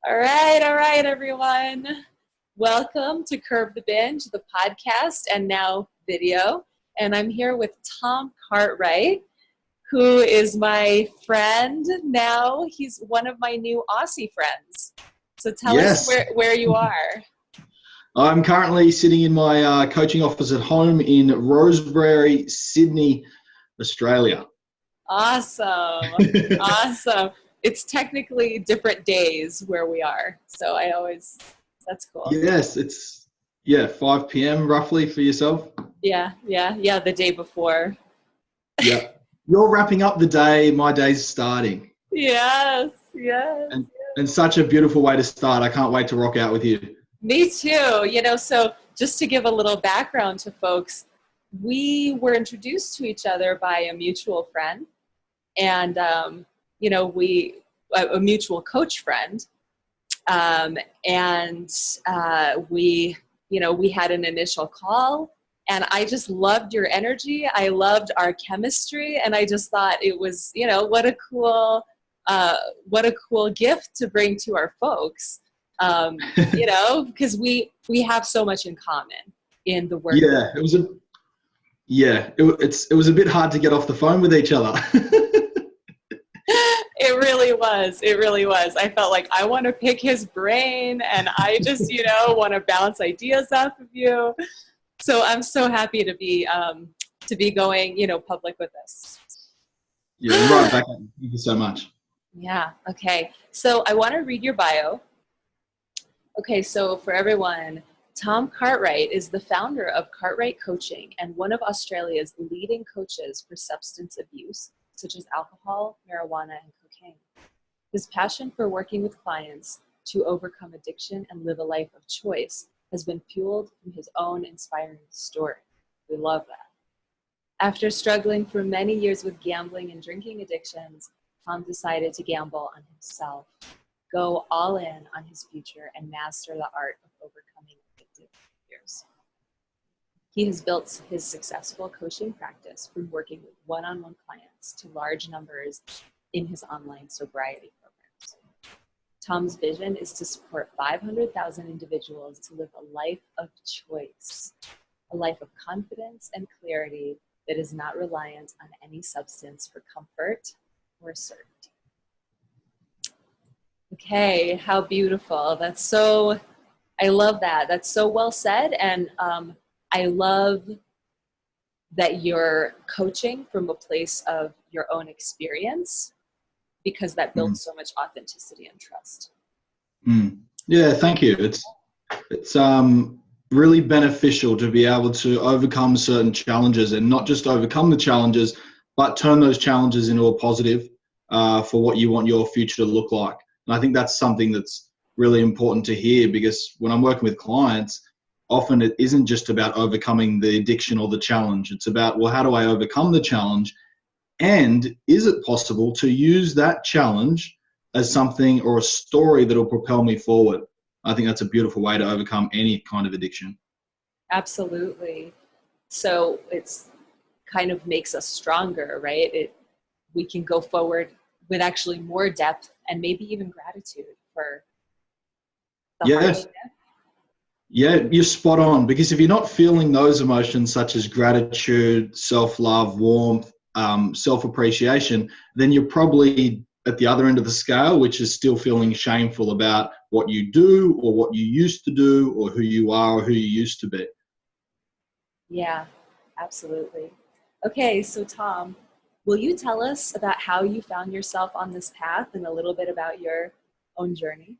All right, everyone. Welcome to Curb the Binge, the podcast and now video. And I'm here with Tom Cartwright, who is my friend now. He's one of my new Aussie friends. So tell us Yes, where you are. I'm currently sitting in my coaching office at home in Rosebery, Sydney, Australia. Awesome. Awesome. It's technically different days where we are. So that's cool. Yes, it's 5 p.m. roughly for yourself. Yeah, the day before. Yeah. You're wrapping up the day, my day's starting. Yes. And such a beautiful way to start. I can't wait to rock out with you. Me too. So just to give a little background to folks, we were introduced to each other by a mutual friend and, a mutual coach friend. We had an initial call and I just loved your energy. I loved our chemistry. And I just thought it was, what a cool gift to bring to our folks. Because we have so much in common in the work. Yeah, it was a bit hard to get off the phone with each other. It really was. I felt like I want to pick his brain and I just, want to bounce ideas off of you. So I'm so happy to be going, public with this. Yeah, right back at you. Thank you so much. Yeah. Okay. So I want to read your bio. Okay. So for everyone, Tom Cartwright is the founder of Cartwright Coaching and one of Australia's leading coaches for substance abuse, such as alcohol, marijuana, and cocaine. His passion for working with clients to overcome addiction and live a life of choice has been fueled from his own inspiring story. We love that. After struggling for many years with gambling and drinking addictions, Tom decided to gamble on himself, go all in on his future, and master the art of overcoming addictive behaviors. He has built his successful coaching practice from working with one-on-one clients to large numbers in his online sobriety programs. Tom's vision is to support 500,000 individuals to live a life of choice, a life of confidence and clarity that is not reliant on any substance for comfort or certainty. Okay, how beautiful. I love that. That's so well said. And I love that you're coaching from a place of your own experience because that builds so much authenticity and trust. Yeah, thank you. It's really beneficial to be able to overcome certain challenges and not just overcome the challenges, but turn those challenges into a positive for what you want your future to look like. And I think that's something that's really important to hear because when I'm working with clients, often it isn't just about overcoming the addiction or the challenge. It's about, well, how do I overcome the challenge? And is it possible to use that challenge as something or a story that will propel me forward? I think that's a beautiful way to overcome any kind of addiction. Absolutely. So it's kind of makes us stronger, right? We can go forward with actually more depth and maybe even gratitude for the hardship. Yeah, you're spot on. Because if you're not feeling those emotions such as gratitude, self-love, warmth, self-appreciation, then you're probably at the other end of the scale, which is still feeling shameful about what you do or what you used to do or who you are or who you used to be. Yeah, absolutely. Okay, so Tom, will you tell us about how you found yourself on this path and a little bit about your own journey?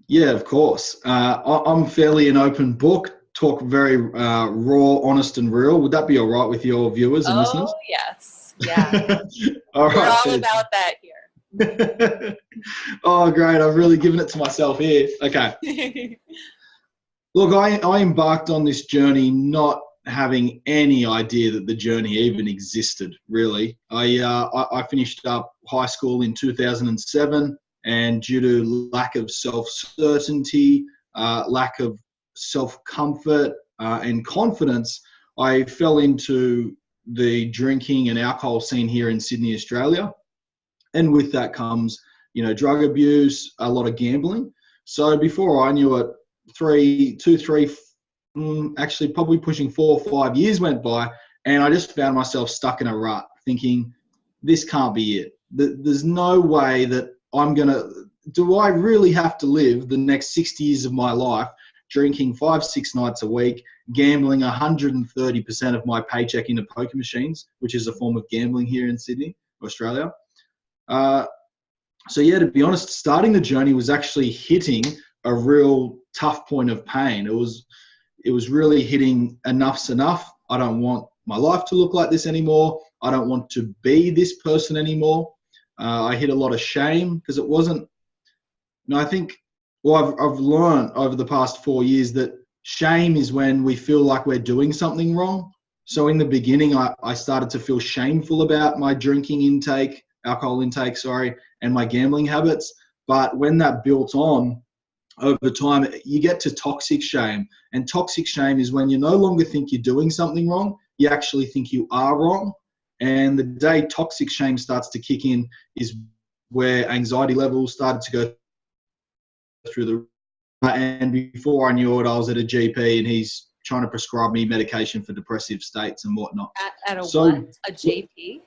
Yeah, of course. I'm fairly an open book, talk very raw, honest and real. Would that be all right with your viewers and listeners? Oh, yes. Yeah. All We're right. all about that here. Oh, great. I've really given it to myself here. Okay. Look, I embarked on this journey not having any idea that the journey even existed, really. I finished up high school in 2007. And due to lack of self-certainty, lack of self-comfort and confidence, I fell into the drinking and alcohol scene here in Sydney, Australia. And with that comes drug abuse, a lot of gambling. So before I knew it, actually probably pushing 4 or 5 years went by, and I just found myself stuck in a rut thinking, this can't be it. There's no way that do I really have to live the next 60 years of my life drinking 5-6 nights a week, gambling 130% of my paycheck into poker machines, which is a form of gambling here in Sydney, Australia. So yeah, to be honest, starting the journey was actually hitting a real tough point of pain. It was really hitting enough's enough. I don't want my life to look like this anymore. I don't want to be this person anymore. I hit a lot of shame because it wasn't. I think, I've learned over the past 4 years that shame is when we feel like we're doing something wrong. So in the beginning, I started to feel shameful about my alcohol intake, and my gambling habits. But when that built on over time, you get to toxic shame. And toxic shame is when you no longer think you're doing something wrong, you actually think you are wrong. And the day toxic shame starts to kick in is where anxiety levels started to go through the roof. And before I knew it, I was at a GP and he's trying to prescribe me medication for depressive states and whatnot. At a GP?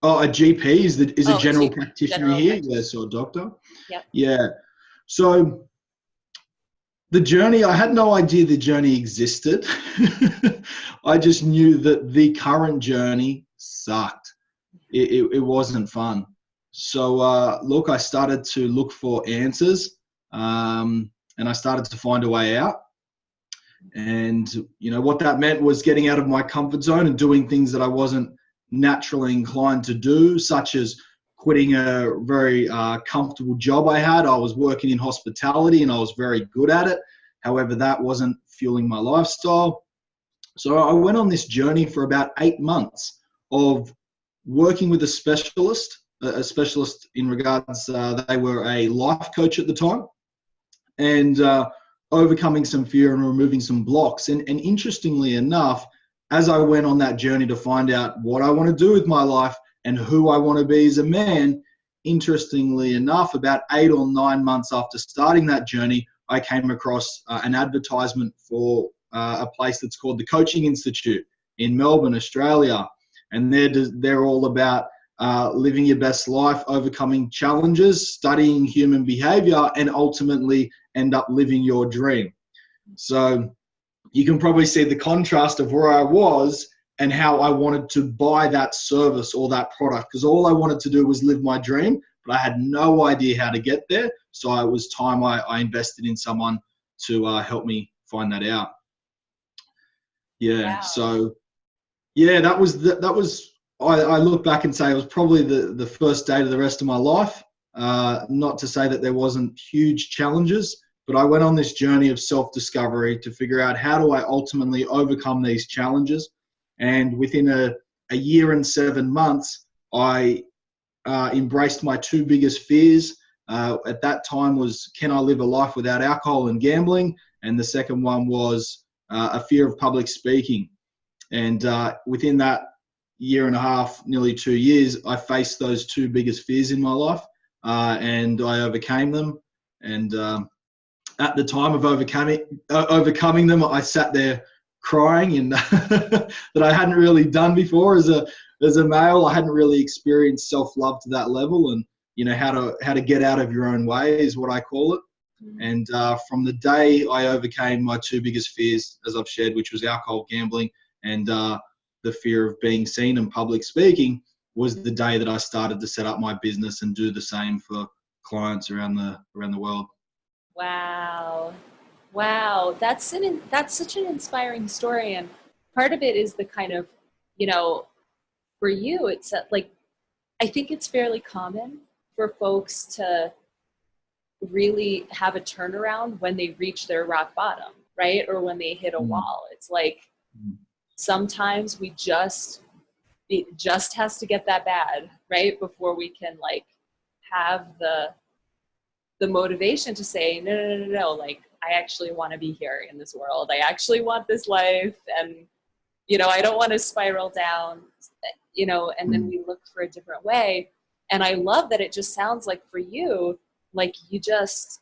Oh, a GP is a general practitioner here. Practitioner. Yes, or a doctor. Yep. Yeah. So the journey, I had no idea the journey existed. I just knew that the current journey sucked. It wasn't fun. So I started to look for answers, and I started to find a way out. And what that meant was getting out of my comfort zone and doing things that I wasn't naturally inclined to do, such as quitting a very comfortable job I had. I was working in hospitality and I was very good at it. However, that wasn't fueling my lifestyle. So I went on this journey for about 8 months of working with a specialist in regards, they were a life coach at the time, and overcoming some fear and removing some blocks. And interestingly enough, as I went on that journey to find out what I want to do with my life and who I want to be as a man, interestingly enough, about 8 or 9 months after starting that journey, I came across an advertisement for a place that's called the Coaching Institute in Melbourne, Australia. And they're all about living your best life, overcoming challenges, studying human behavior, and ultimately end up living your dream. So you can probably see the contrast of where I was and how I wanted to buy that service or that product, because all I wanted to do was live my dream, but I had no idea how to get there. So it was time I invested in someone to help me find that out. Yeah. Wow. So yeah, that was I look back and say it was probably the first date of the rest of my life. Not to say that there wasn't huge challenges, but I went on this journey of self-discovery to figure out how do I ultimately overcome these challenges. And within a year and 7 months, I embraced my 2 biggest fears. At that time was, can I live a life without alcohol and gambling? And the second one was a fear of public speaking. And within that year and a half, nearly 2 years, I faced those 2 biggest fears in my life, and I overcame them. And at the time of overcoming them, I sat there crying, and that I hadn't really done before as a male. I hadn't really experienced self-love to that level, and how to get out of your own way is what I call it. And from the day I overcame my 2 biggest fears, as I've shared, which was alcohol, gambling, and the fear of being seen and public speaking, was the day that I started to set up my business and do the same for clients around the world. Wow. That's such an inspiring story. And part of it is the kind of, for you, it's like, I think it's fairly common for folks to really have a turnaround when they reach their rock bottom, right? Or when they hit a wall. It's like, sometimes it just has to get that bad, right? Before we can like have the motivation to say, no, like, I actually want to be here in this world. I actually want this life. And, I don't want to spiral down, and then we look for a different way. And I love that it just sounds like for you, like you just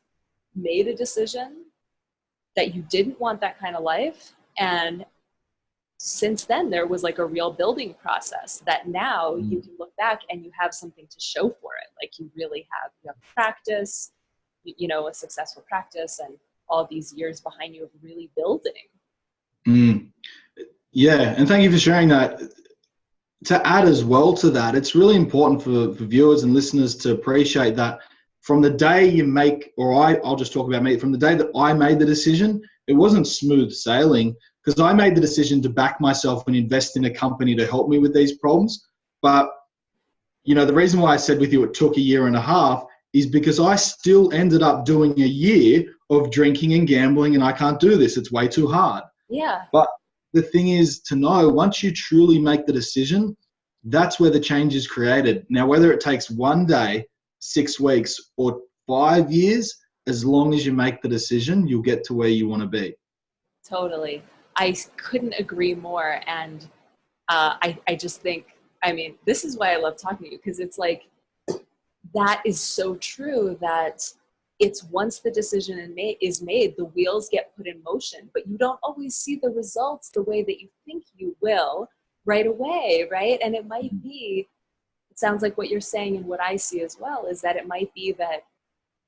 made a decision that you didn't want that kind of life. And since then, there was like a real building process that now you can look back and you have something to show for it. Like you really have, you have practice, you know, a successful practice and all these years behind you of really building. Yeah. And thank you for sharing that. To add as well to that, it's really important for viewers and listeners to appreciate that from the day you make, or I'll just talk about me, from the day that I made the decision, it wasn't smooth sailing, because I made the decision to back myself and invest in a company to help me with these problems. But, you know, the reason why I said with you it took 1.5 years is because I still ended up doing a year of drinking and gambling, and I can't do this. It's way too hard. Yeah. But the thing is to know, once you truly make the decision, that's where the change is created. Now, whether it takes 1 day, 6 weeks, or 5 years, as long as you make the decision, you'll get to where you want to be. Totally. I couldn't agree more. And I just think, I mean, this is why I love talking to you, because it's like, that is so true, that it's once the decision is made, the wheels get put in motion, but you don't always see the results the way that you think you will right away, right? And it might be, it sounds like what you're saying and what I see as well is that it might be that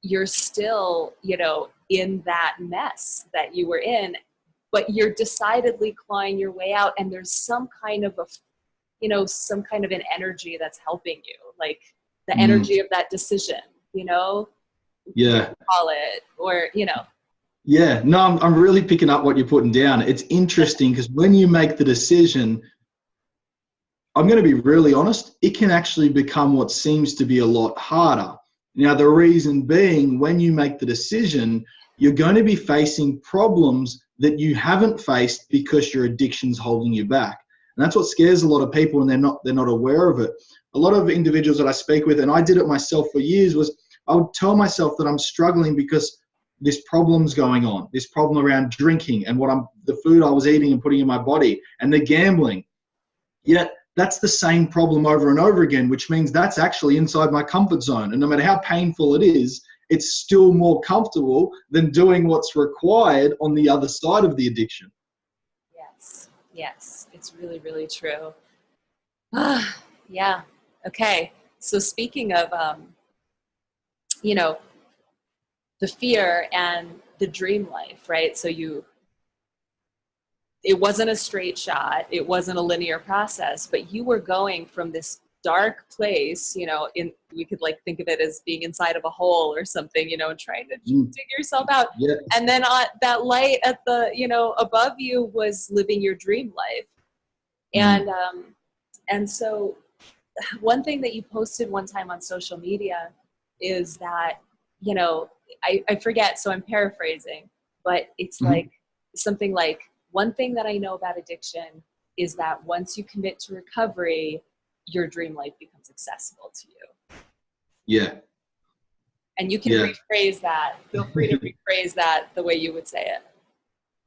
you're still, you know, in that mess that you were in, but you're decidedly clawing your way out, and there's some kind of a, you know, some kind of an energy that's helping you, like the energy of that decision, you know? Yeah. Call it, or, you know. Yeah, no, I'm really picking up what you're putting down. It's interesting because when you make the decision, I'm going to be really honest, it can actually become what seems to be a lot harder. Now, the reason being, when you make the decision, you're going to be facing problems that you haven't faced because your addiction's holding you back. And that's what scares a lot of people, and they're not aware of it. A lot of individuals that I speak with, and I did it myself for years, was I would tell myself that I'm struggling because this problem's going on, this problem around drinking and the food I was eating and putting in my body, and the gambling. Yet that's the same problem over and over again, which means that's actually inside my comfort zone. And no matter how painful it is, it's still more comfortable than doing what's required on the other side of the addiction. Yes, it's really, really true. Yeah. Okay. So speaking of, you know, the fear and the dream life, right? So it wasn't a straight shot. It wasn't a linear process, but you were going from this dark place, you know, we could like think of it as being inside of a hole or something, you know, and trying to dig yourself out. Yeah. And then that light at the, you know, above you was living your dream life. And so one thing that you posted one time on social media is that, you know, I forget, so I'm paraphrasing, but it's like something like, one thing that I know about addiction is that once you commit to recovery, your dream life becomes accessible to you. Yeah. And you can rephrase that. Feel free to rephrase that the way you would say it.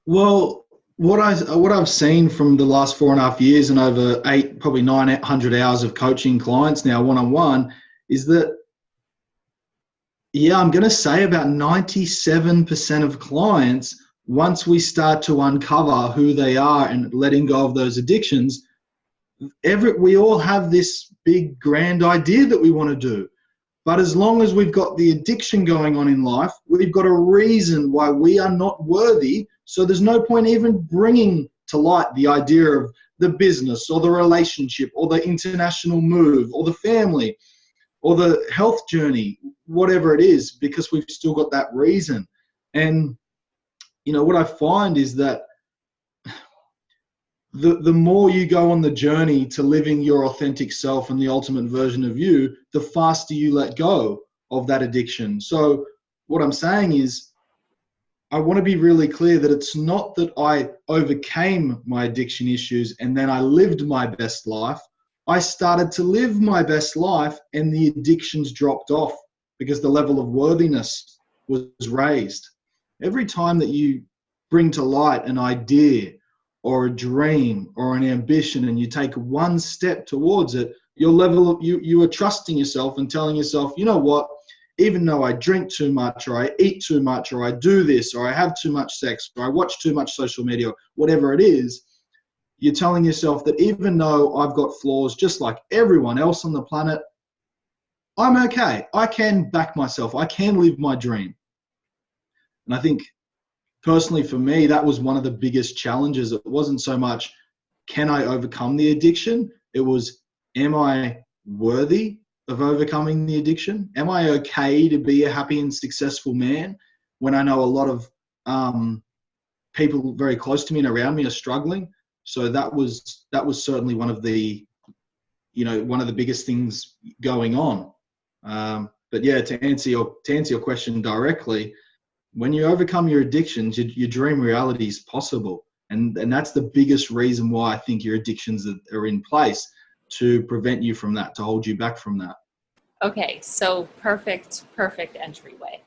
Well, what I've seen from the last 4.5 years and over 900 hours of coaching clients now one-on-one is that, I'm going to say about 97% of clients, once we start to uncover who they are and letting go of those addictions, we all have this big grand idea that we want to do. But as long as we've got the addiction going on in life, we've got a reason why we are not worthy. So there's no point even bringing to light the idea of the business or the relationship or the international move or the family or the health journey, whatever it is, because we've still got that reason. And, you know, what I find is that the more you go on the journey to living your authentic self and the ultimate version of you, the faster you let go of that addiction. So what I'm saying is, I want to be really clear that it's not that I overcame my addiction issues and then I lived my best life. I started to live my best life and the addictions dropped off because the level of worthiness was raised. Every time that you bring to light an idea or a dream or an ambition and you take one step towards it, Your level of, you are trusting yourself and telling yourself, you know what, even though I drink too much, or I eat too much, or I do this, or I have too much sex, or I watch too much social media, whatever it is, you're telling yourself that even though I've got flaws just like everyone else on the planet, I'm okay. I can back myself. I can live my dream. And I think personally for me, that was one of the biggest challenges. It wasn't so much, can I overcome the addiction? It was, am I worthy of overcoming the addiction? Am I okay to be a happy and successful man when I know a lot of people very close to me and around me are struggling? So that was certainly one of the biggest things going on. But yeah, to answer your question directly, when you overcome your addictions, your dream reality is possible. And that's the biggest reason why I think your addictions are in place, to prevent you from that, to hold you back from that. Okay, so perfect entryway.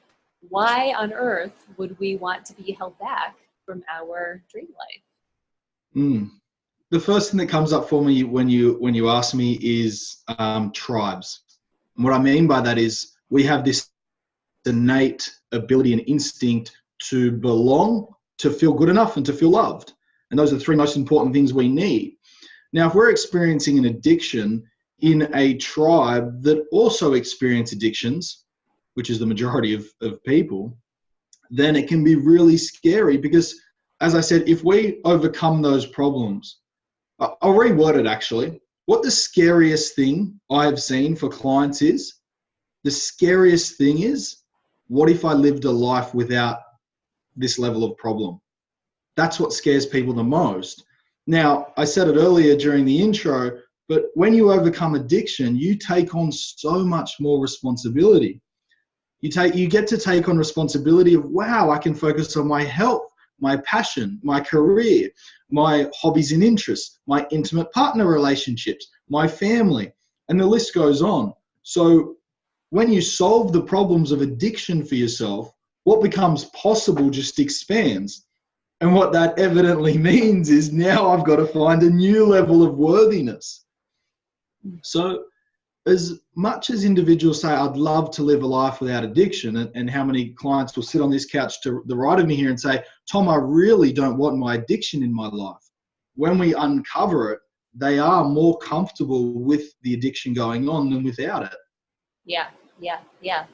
Why on earth would we want to be held back from our dream life? The first thing that comes up for me when you ask me is tribes. And what I mean by that is we have this innate ability and instinct to belong, to feel good enough, and to feel loved. And those are the three most important things we need. Now, if we're experiencing an addiction in a tribe that also experience addictions, which is the majority of people, then it can be really scary because, as I said, if we overcome those problems, I'll reword it actually. What the scariest thing I have seen for clients is, the scariest thing is, what if I lived a life without this level of problem? That's what scares people the most. Now, I said it earlier during the intro, but when you overcome addiction, you take on so much more responsibility. You get to take on responsibility of, wow, I can focus on my health, my passion, my career, my hobbies and interests, my intimate partner relationships, my family, and the list goes on. So when you solve the problems of addiction for yourself, what becomes possible just expands. And what that evidently means is now I've got to find a new level of worthiness. So as much as individuals say, I'd love to live a life without addiction, and how many clients will sit on this couch to the right of me here and say, Tom, I really don't want my addiction in my life. When we uncover it, they are more comfortable with the addiction going on than without it. Yeah.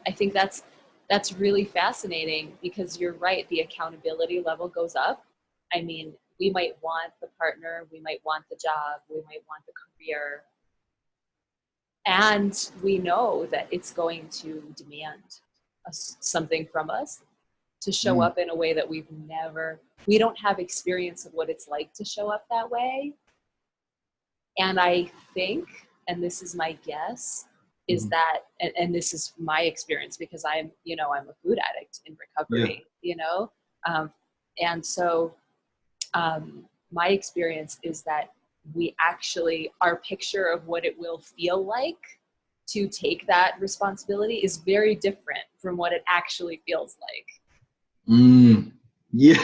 I think that's really fascinating, because you're right. The accountability level goes up. I mean, we might want the partner, we might want the job, we might want the career. And we know that it's going to demand something from us to show up in a way that we don't have experience of what it's like to show up that way. And I think, and this is my guess, is that, and this is my experience because I'm a food addict in recovery, and so my experience is that we actually, our picture of what it will feel like to take that responsibility is very different from what it actually feels like. Yes.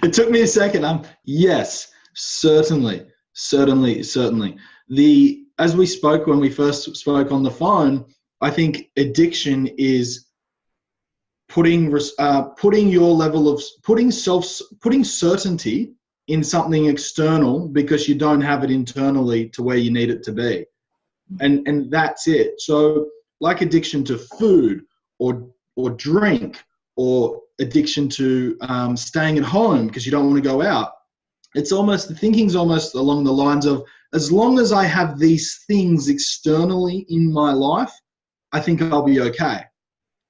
It took me a second. Yes, certainly. As we spoke when we first spoke on the phone, I think addiction is putting certainty in something external because you don't have it internally to where you need it to be, and that's it. So, like addiction to food or drink, or addiction to staying at home because you don't want to go out. The thinking's almost along the lines of, as long as I have these things externally in my life, I think I'll be okay.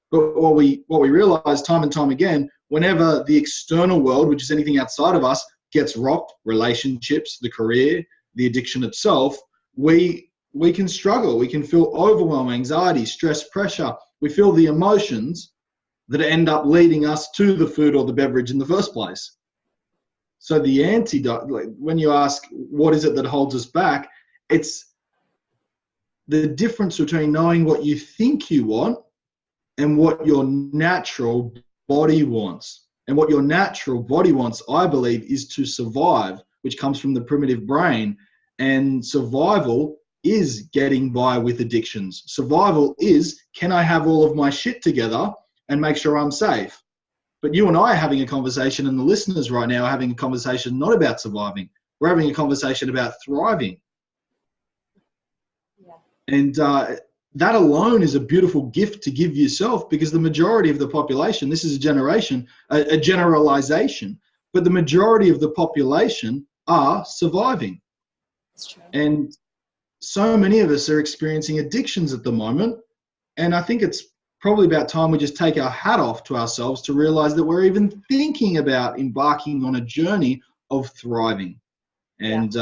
But what we realize time and time again, whenever the external world, which is anything outside of us, gets rocked, relationships, the career, the addiction itself, we can struggle. We can feel overwhelm, anxiety, stress, pressure. We feel the emotions that end up leading us to the food or the beverage in the first place. So the antidote, when you ask what is it that holds us back, it's the difference between knowing what you think you want and what your natural body wants. And what your natural body wants, I believe, is to survive, which comes from the primitive brain. And survival is getting by with addictions. Survival is, can I have all of my shit together and make sure I'm safe? But you and I are having a conversation, and the listeners right now are having a conversation not about surviving. We're having a conversation about thriving. Yeah. And that alone is a beautiful gift to give yourself, because the majority of the population, this is a generalization, but the majority of the population are surviving. That's true. And so many of us are experiencing addictions at the moment. And I think it's probably about time we just take our hat off to ourselves to realize that we're even thinking about embarking on a journey of thriving. And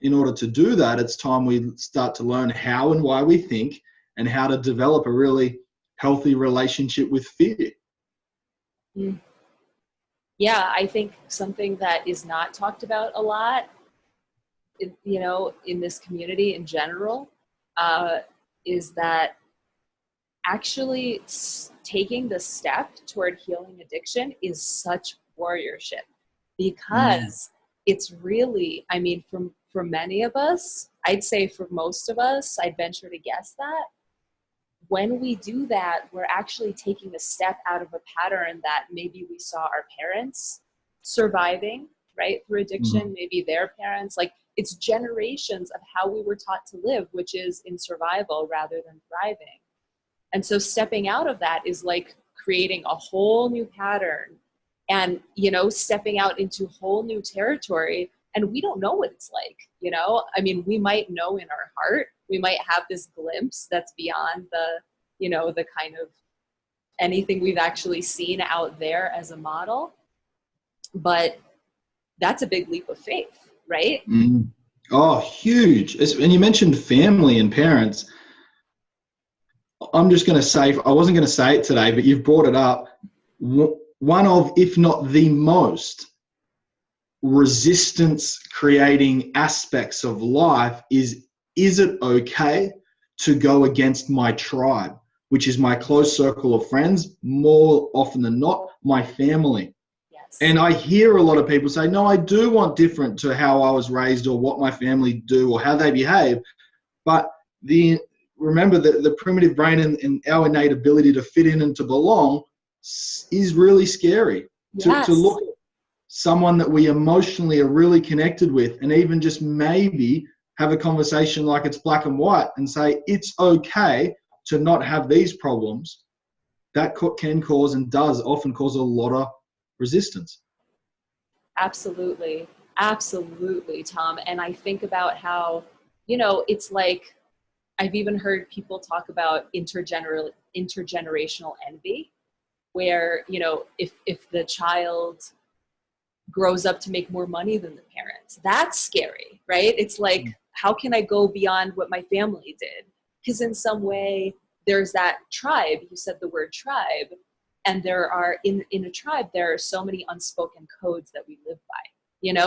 in order to do that, it's time we start to learn how and why we think, and how to develop a really healthy relationship with fear. Yeah, I think something that is not talked about a lot, in this community in general, is that actually taking the step toward healing addiction is such warriorship, because it's really, I mean, for many of us, I'd say for most of us, I'd venture to guess that when we do that, we're actually taking a step out of a pattern that maybe we saw our parents surviving, right, through addiction, maybe their parents, like it's generations of how we were taught to live, which is in survival rather than thriving. And so stepping out of that is like creating a whole new pattern and, stepping out into whole new territory. And we don't know what it's like, I mean, we might know in our heart, we might have this glimpse that's beyond the kind of anything we've actually seen out there as a model. But that's a big leap of faith, right? Oh, huge. And you mentioned family and parents. I'm just going to say, I wasn't going to say it today, but you've brought it up. One of, if not the most resistance creating aspects of life is it okay to go against my tribe, which is my close circle of friends, more often than not, my family. Yes. And I hear a lot of people say, no, I do want different to how I was raised or what my family do or how they behave. But remember that the primitive brain and our innate ability to fit in and to belong is really scary. Yes. To look at someone that we emotionally are really connected with, and even just maybe have a conversation like it's black and white and say, it's okay to not have these problems, that can cause and does often cause a lot of resistance. Absolutely. Absolutely, Tom. And I think about how, it's like, I've even heard people talk about intergenerational envy, where, if the child grows up to make more money than the parents, that's scary, right? It's like, how can I go beyond what my family did? Because in some way, there's that tribe. You said the word tribe. And there are, in a tribe, there are so many unspoken codes that we live by.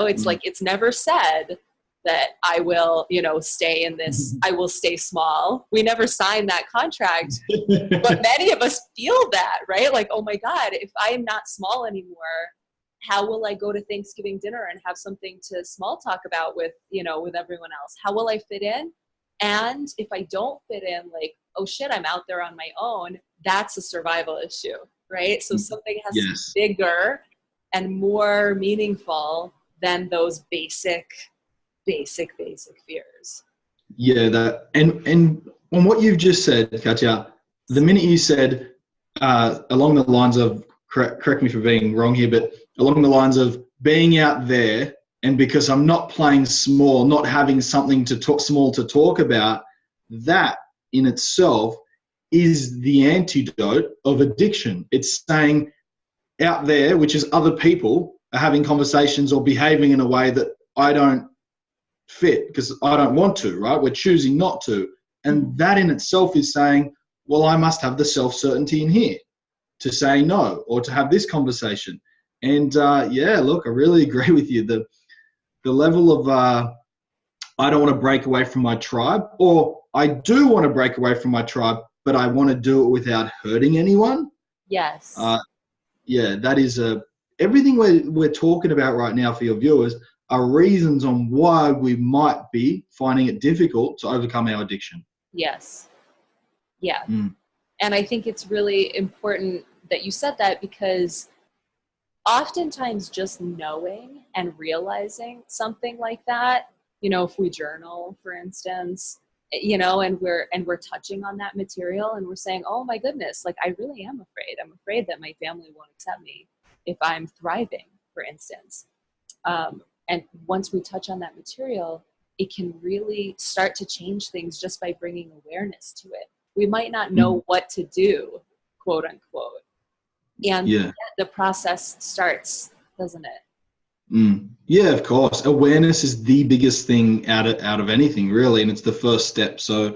It's like, it's never said that I will, stay in this, I will stay small. We never signed that contract, but many of us feel that, right? Like, oh my God, if I am not small anymore, how will I go to Thanksgiving dinner and have something to small talk about with, with everyone else? How will I fit in? And if I don't fit in, like, oh shit, I'm out there on my own, that's a survival issue, right? So something has to be bigger and more meaningful than those basic fears. Yeah, that and on what you've just said, Katya, the minute you said along the lines of, correct me for being wrong here, but along the lines of being out there, and because I'm not playing small, not having something to talk about, that in itself is the antidote of addiction. It's saying out there, which is other people are having conversations or behaving in a way that I don't fit because I don't want to, right? We're choosing not to. And that in itself is saying, well, I must have the self-certainty in here to say no or to have this conversation. And look, I really agree with you. The level of I don't want to break away from my tribe, or I do want to break away from my tribe, but I want to do it without hurting anyone. Yes. That is everything we're talking about right now for your viewers are reasons on why we might be finding it difficult to overcome our addiction. Yes. Yeah. And I think it's really important that you said that, because oftentimes just knowing and realizing something like that, if we journal, for instance, and we're touching on that material and we're saying, oh my goodness, like I really am afraid. I'm afraid that my family won't accept me if I'm thriving, for instance. And once we touch on that material, it can really start to change things just by bringing awareness to it. We might not know what to do, quote unquote. And the process starts, doesn't it? Yeah, of course. Awareness is the biggest thing out of anything, really, and it's the first step. So,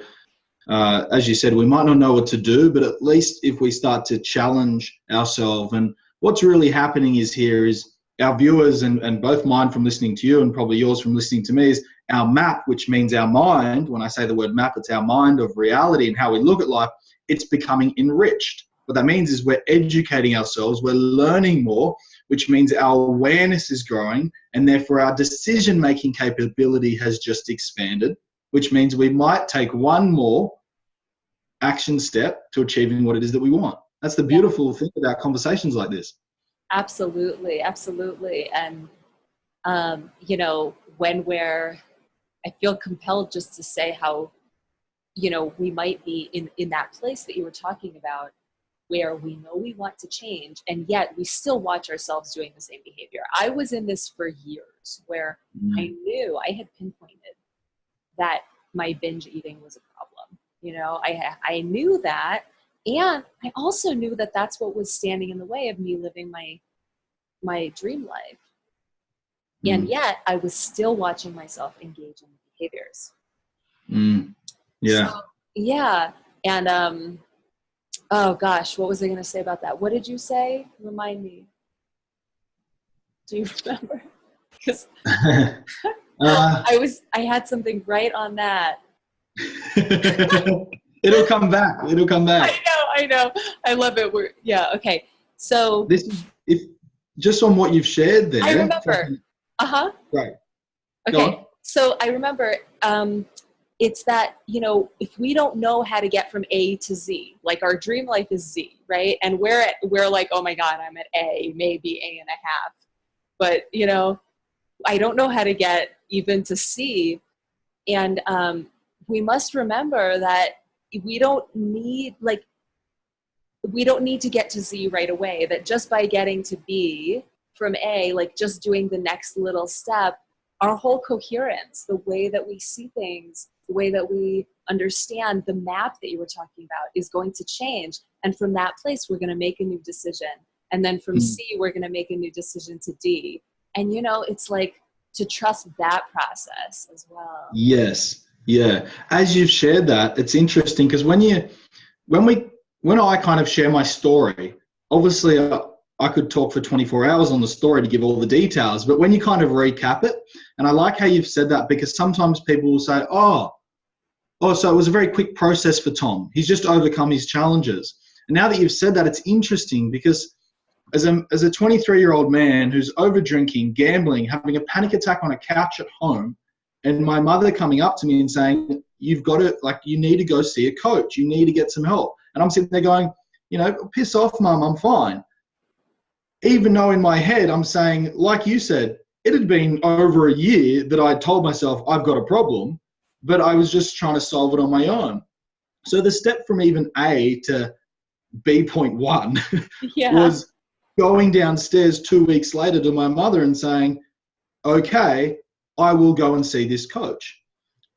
as you said, we might not know what to do, but at least if we start to challenge ourselves, and what's really happening is our viewers, and both mine from listening to you and probably yours from listening to me, is our map, which means our mind. When I say the word map, it's our mind of reality and how we look at life. It's becoming enriched. What that means is we're educating ourselves, we're learning more, which means our awareness is growing, and therefore our decision-making capability has just expanded, which means we might take one more action step to achieving what it is that we want. That's the beautiful thing about conversations like this. Absolutely, absolutely. And, I feel compelled just to say how, we might be in that place that you were talking about, where we know we want to change, and yet we still watch ourselves doing the same behavior. I was in this for years, where I knew I had pinpointed that my binge eating was a problem. I knew that, and I also knew that that's what was standing in the way of me living my dream life. And yet I was still watching myself engage in behaviors. Yeah. So, yeah. And, oh gosh, what was I going to say about that? What did you say? Remind me. Do you remember? Because I had something right on that. It'll come back. I know. I love it. Okay. So this is, if just on what you've shared there. I remember. Right. Okay. So I remember, it's that, if we don't know how to get from A to Z, like our dream life is Z, right? And we're like, oh my God, I'm at A, maybe A and a half. But, I don't know how to get even to C. And we must remember that we don't need to get to Z right away, that just by getting to B from A, like just doing the next little step, our whole coherence, the way that we see things, the way that we understand the map that you were talking about is going to change. And from that place, we're going to make a new decision. And then from C, we're going to make a new decision to D. And, it's like to trust that process as well. Yes. Yeah. As you've shared that, it's interesting because when I kind of share my story, obviously I could talk for 24 hours on the story to give all the details, but when you kind of recap it, and I like how you've said that, because sometimes people will say, oh, so it was a very quick process for Tom. He's just overcome his challenges. And now that you've said that, it's interesting because as a 23-year-old man who's over drinking, gambling, having a panic attack on a couch at home, and my mother coming up to me and saying, you need to go see a coach. You need to get some help. And I'm sitting there going, piss off, Mum, I'm fine. Even though in my head I'm saying, like you said, it had been over a year that I told myself I've got a problem, but I was just trying to solve it on my own. So the step from even A to B.1 was going downstairs 2 weeks later to my mother and saying, okay, I will go and see this coach.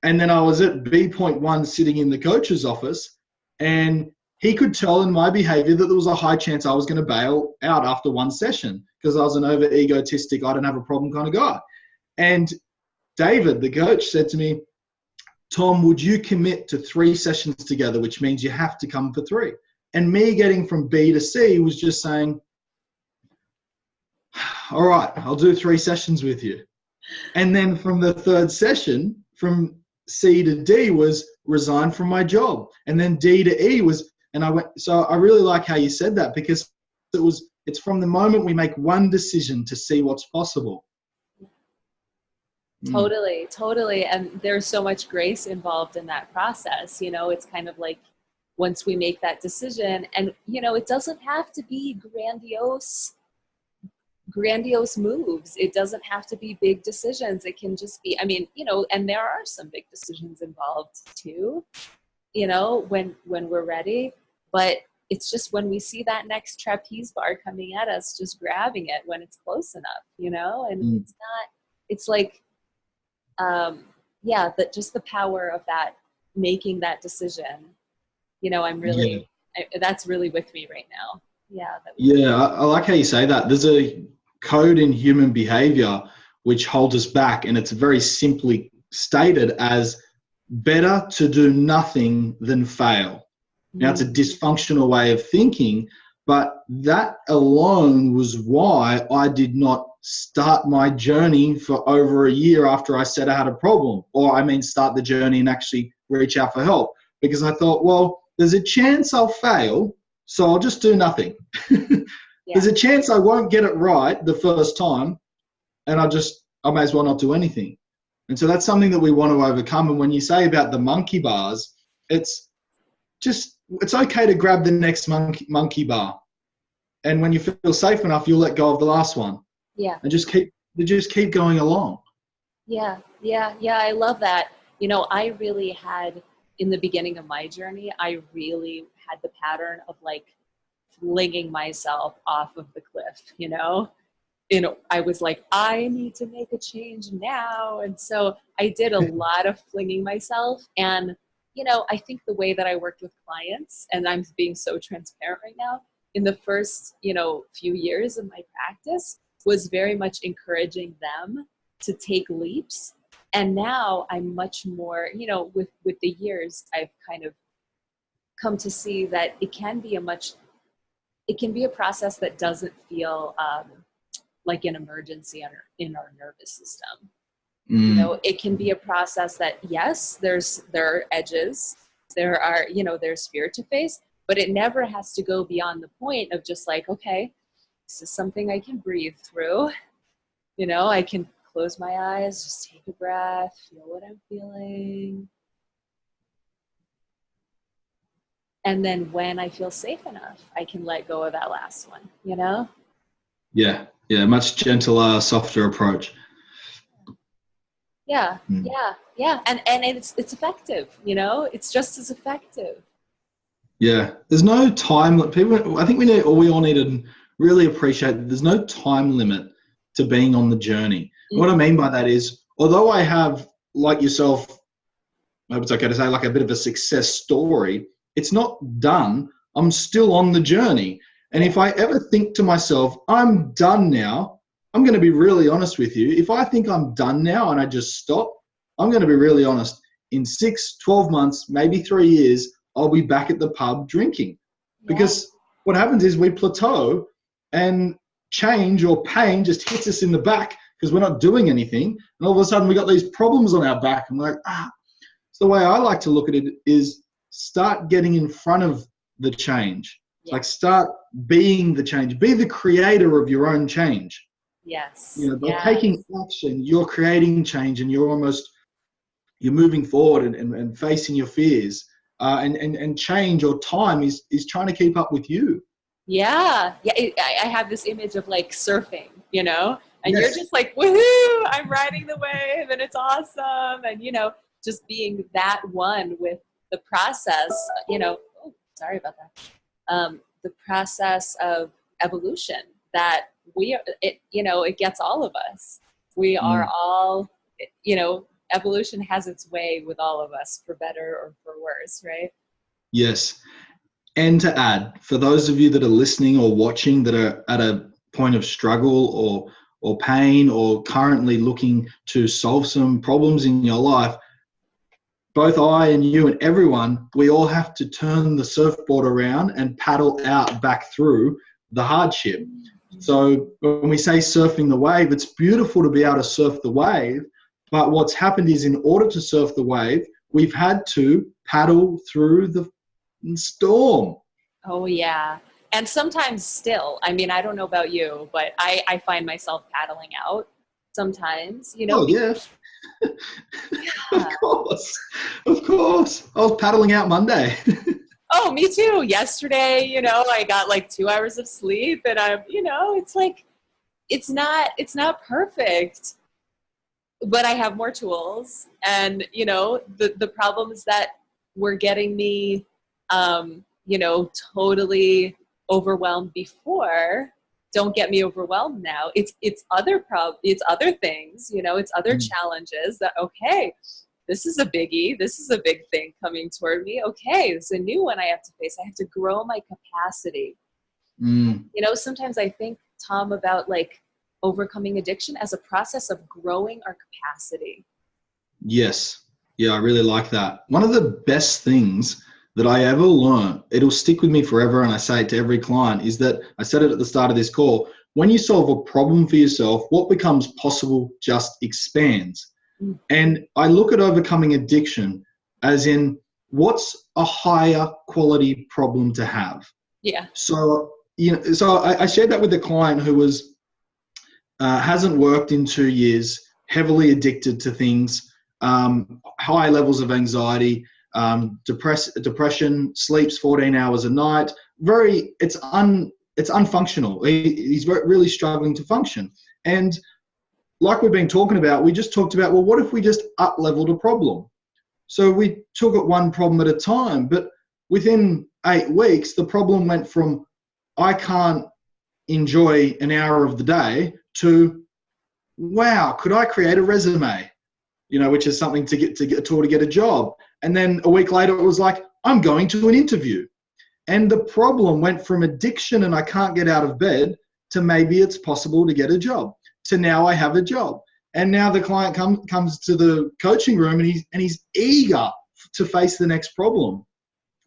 And then I was at B.1 sitting in the coach's office, and he could tell in my behavior that there was a high chance I was going to bail out after one session because I was an over egotistic, I don't have a problem kind of guy. And David, the coach, said to me, Tom, would you commit to 3 sessions together, which means you have to come for 3? And me getting from B to C was just saying, all right, I'll do 3 sessions with you. And then from the 3rd session, from C to D was resign from my job. And then D to E was, and I went, so I really like how you said that, because it's from the moment we make one decision to see what's possible. Mm. Totally, totally. And there's so much grace involved in that process. It's kind of like once we make that decision, and, it doesn't have to be grandiose moves. It doesn't have to be big decisions. It can just be, and there are some big decisions involved too, when we're ready. But it's just when we see that next trapeze bar coming at us, just grabbing it when it's close enough, and Mm. it's like, yeah, that just the power of that, making that decision, Yeah. that's really with me right now. Yeah. Yeah, I like how you say that. There's a code in human behavior which holds us back, and it's very simply stated as better to do nothing than fail. Now, it's a dysfunctional way of thinking, but that alone was why I did not start my journey for over a year after I said I had a problem, start the journey and actually reach out for help, because I thought, well, there's a chance I'll fail, so I'll just do nothing. There's a chance I won't get it right the first time, and I may as well not do anything. And so that's something that we want to overcome. And when you say about the monkey bars, it's okay to grab the next monkey bar. And when you feel safe enough, you'll let go of the last one. Yeah. And just keep going along. Yeah. I love that. I really had, in the beginning of my journey, I really had the pattern of like flinging myself off of the cliff, I was like, I need to make a change now. And so I did a lot of flinging myself. And, I think the way that I worked with clients, and I'm being so transparent right now, in the first, few years of my practice was very much encouraging them to take leaps. And now I'm much more, with the years, I've kind of come to see that it can be a process that doesn't feel like an emergency in our nervous system. It can be a process that, yes, there are edges, there's fear to face, but it never has to go beyond the point of just like, okay, this is something I can breathe through. I can close my eyes, just take a breath, feel what I'm feeling. And then when I feel safe enough, I can let go of that last one, Yeah, much gentler, softer approach. Yeah. And it's effective, it's just as effective. Yeah, there's no time. I think we all need to really appreciate that there's no time limit to being on the journey. What I mean by that is, although I have, like yourself, I hope it's okay to say, like a bit of a success story, it's not done. I'm still on the journey. And if I ever think to myself, I'm done now, I'm going to be really honest with you. If I think I'm done now and I just stop, I'm going to be really honest. In 6, 12 months, maybe 3 years, I'll be back at the pub drinking. Because what happens is we plateau, and change or pain just hits us in the back because we're not doing anything. And all of a sudden we got these problems on our back, and we're like, So the way I like to look at it is start getting in front of the change. Like start being the change. Be the creator of your own change. Yes. By taking action, you're creating change, and you're moving forward and facing your fears. And change or time is trying to keep up with you. Yeah. I have this image of like surfing, and you're just like, woohoo, I'm riding the wave and it's awesome. And, just being that one with the process, sorry about that. The process of evolution that it gets all of us. We are all, evolution has its way with all of us, for better or for worse, right? Yes. And to add, for those of you that are listening or watching that are at a point of struggle or pain, or currently looking to solve some problems in your life, both I and you and everyone, we all have to turn the surfboard around and paddle out back through the hardship. So when we say surfing the wave, it's beautiful to be able to surf the wave, but what's happened is, in order to surf the wave, we've had to paddle through the storm. Oh, yeah. And sometimes still, I don't know about you, but I find myself paddling out sometimes, Oh, yes. Of Yeah. course. Of course. I was paddling out Monday. Oh, me too. Yesterday, I got like 2 hours of sleep, and it's like, it's not perfect, but I have more tools. And, the problems that were getting me, totally overwhelmed before don't get me overwhelmed now. It's other things, it's other challenges that, okay, this is a biggie. This is a big thing coming toward me. Okay, it's a new one I have to face. I have to grow my capacity. Sometimes I think, Tom, about like overcoming addiction as a process of growing our capacity. Yes. Yeah, I really like that. One of the best things that I ever learned, it'll stick with me forever, and I say it to every client, is that I said it at the start of this call: when you solve a problem for yourself, what becomes possible just expands. And I look at overcoming addiction as in, what's a higher quality problem to have? Yeah. So, I shared that with a client who was hasn't worked in 2 years, heavily addicted to things, high levels of anxiety, depression, sleeps 14 hours a night. It's unfunctional. He's really struggling to function. And like we've been talking about, we just talked about, well, what if we just up-leveled a problem? So we took it one problem at a time, but within 8 weeks, the problem went from, I can't enjoy an hour of the day, to, wow, could I create a resume? Which is something to get a tool to get a job. And then a week later, it was like, I'm going to an interview. And the problem went from addiction and I can't get out of bed to maybe it's possible to get a job, to now I have a job. And now the client comes to the coaching room and he's eager to face the next problem.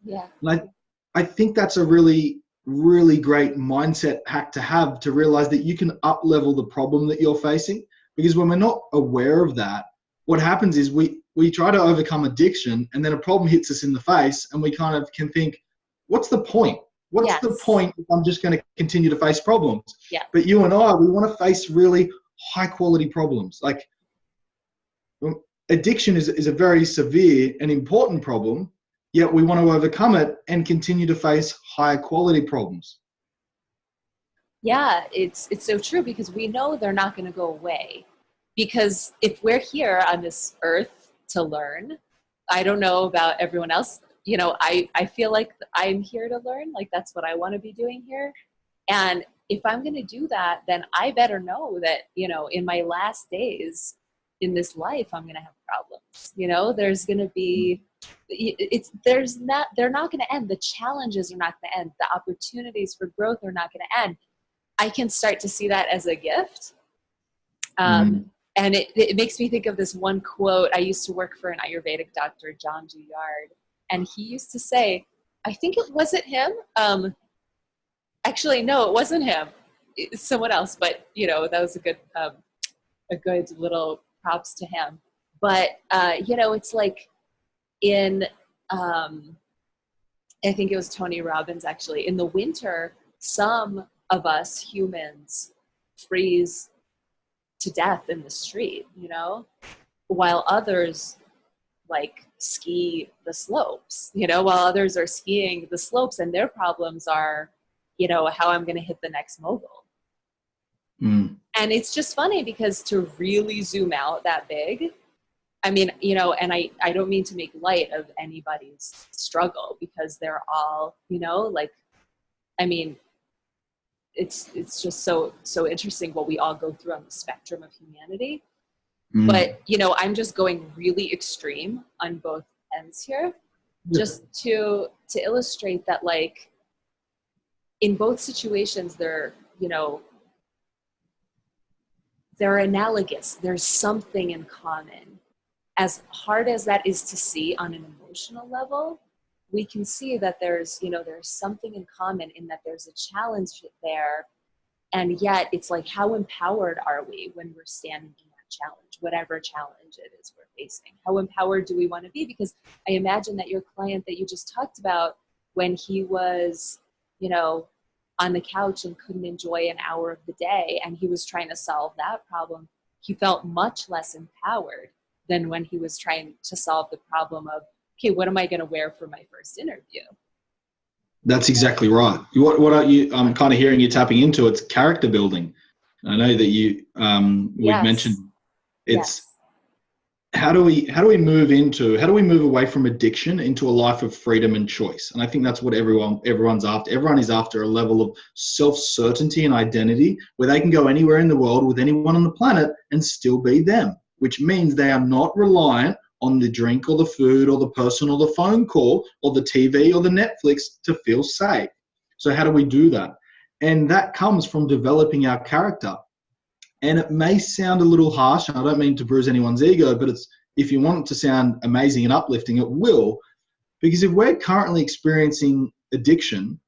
Yeah. And I think that's a really, really great mindset hack to have, to realize that you can up-level the problem that you're facing. Because when we're not aware of that, what happens is we try to overcome addiction, and then a problem hits us in the face, and we kind of can think, what's the point? What's the point if I'm just going to continue to face problems? Yeah. But you and I, we want to face really high quality problems. Like, addiction is a very severe and important problem, yet we want to overcome it and continue to face higher quality problems. Yeah, it's so true, because we know they're not going to go away. Because if we're here on this earth to learn, I don't know about everyone else, I feel like I'm here to learn. Like, that's what I want to be doing here. And if I'm going to do that, then I better know that, in my last days in this life, I'm going to have problems. There's going to be, they're not going to end. The challenges are not going to end. The opportunities for growth are not going to end. I can start to see that as a gift. And it makes me think of this one quote. I used to work for an Ayurvedic doctor, John Duyard, and he used to say, I think it wasn't him. Actually, no, it wasn't him. It's someone else, but that was a good little props to him. But it's like in I think it was Tony Robbins, actually. In the winter, some of us humans freeze to death in the street, while others like ski the slopes, while others are skiing the slopes, and their problems are, how I'm going to hit the next mogul. And it's just funny, because to really zoom out that big, I mean, and I don't mean to make light of anybody's struggle, because they're all, it's just so interesting what we all go through on the spectrum of humanity. But, I'm just going really extreme on both ends here, just to illustrate that, like, in both situations, they're analogous. There's something in common. As hard as that is to see on an emotional level, we can see that there's something in common, in that there's a challenge there. And yet it's like, how empowered are we when we're standing in that challenge, whatever challenge it is we're facing? How empowered do we want to be? Because I imagine that your client that you just talked about, when he was, on the couch and couldn't enjoy an hour of the day, and he was trying to solve that problem, he felt much less empowered. than when he was trying to solve the problem of, okay, what am I going to wear for my first interview? That's exactly right. What are you? I'm kind of hearing you tapping into it's character building. I know that we've mentioned it's how do we move away from addiction into a life of freedom and choice? And I think that's what everyone's after. Everyone is after a level of self-certainty and identity where they can go anywhere in the world with anyone on the planet and still be them, which means they are not reliant on the drink or the food or the person or the phone call or the TV or the Netflix to feel safe. So how do we do that? And that comes from developing our character. And it may sound a little harsh, and I don't mean to bruise anyone's ego, but if you want it to sound amazing and uplifting, it will. Because if we're currently experiencing addiction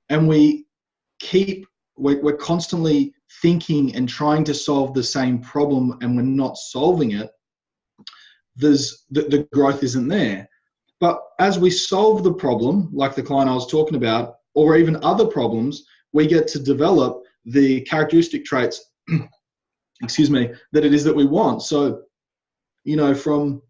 and we're constantly thinking and trying to solve the same problem and we're not solving it, the growth isn't there. But as we solve the problem, like the client I was talking about, or even other problems, we get to develop the characteristic traits that it is that we want. So, from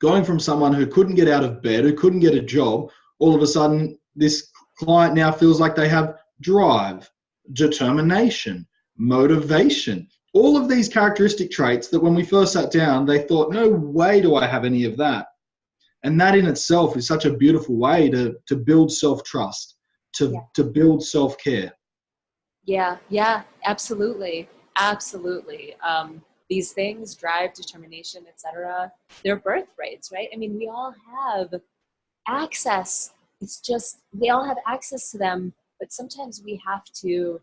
going from someone who couldn't get out of bed, who couldn't get a job, all of a sudden this client now feels like they have drive, determination, motivation, all of these characteristic traits that when we first sat down, they thought, no way do I have any of that. And that in itself is such a beautiful way to build self-trust, to build self-care. Yeah, absolutely. Absolutely. These things, drive, determination, etc., they're birthrights, right? I mean, we all have access. It's just, they all have access to them, but sometimes we have to,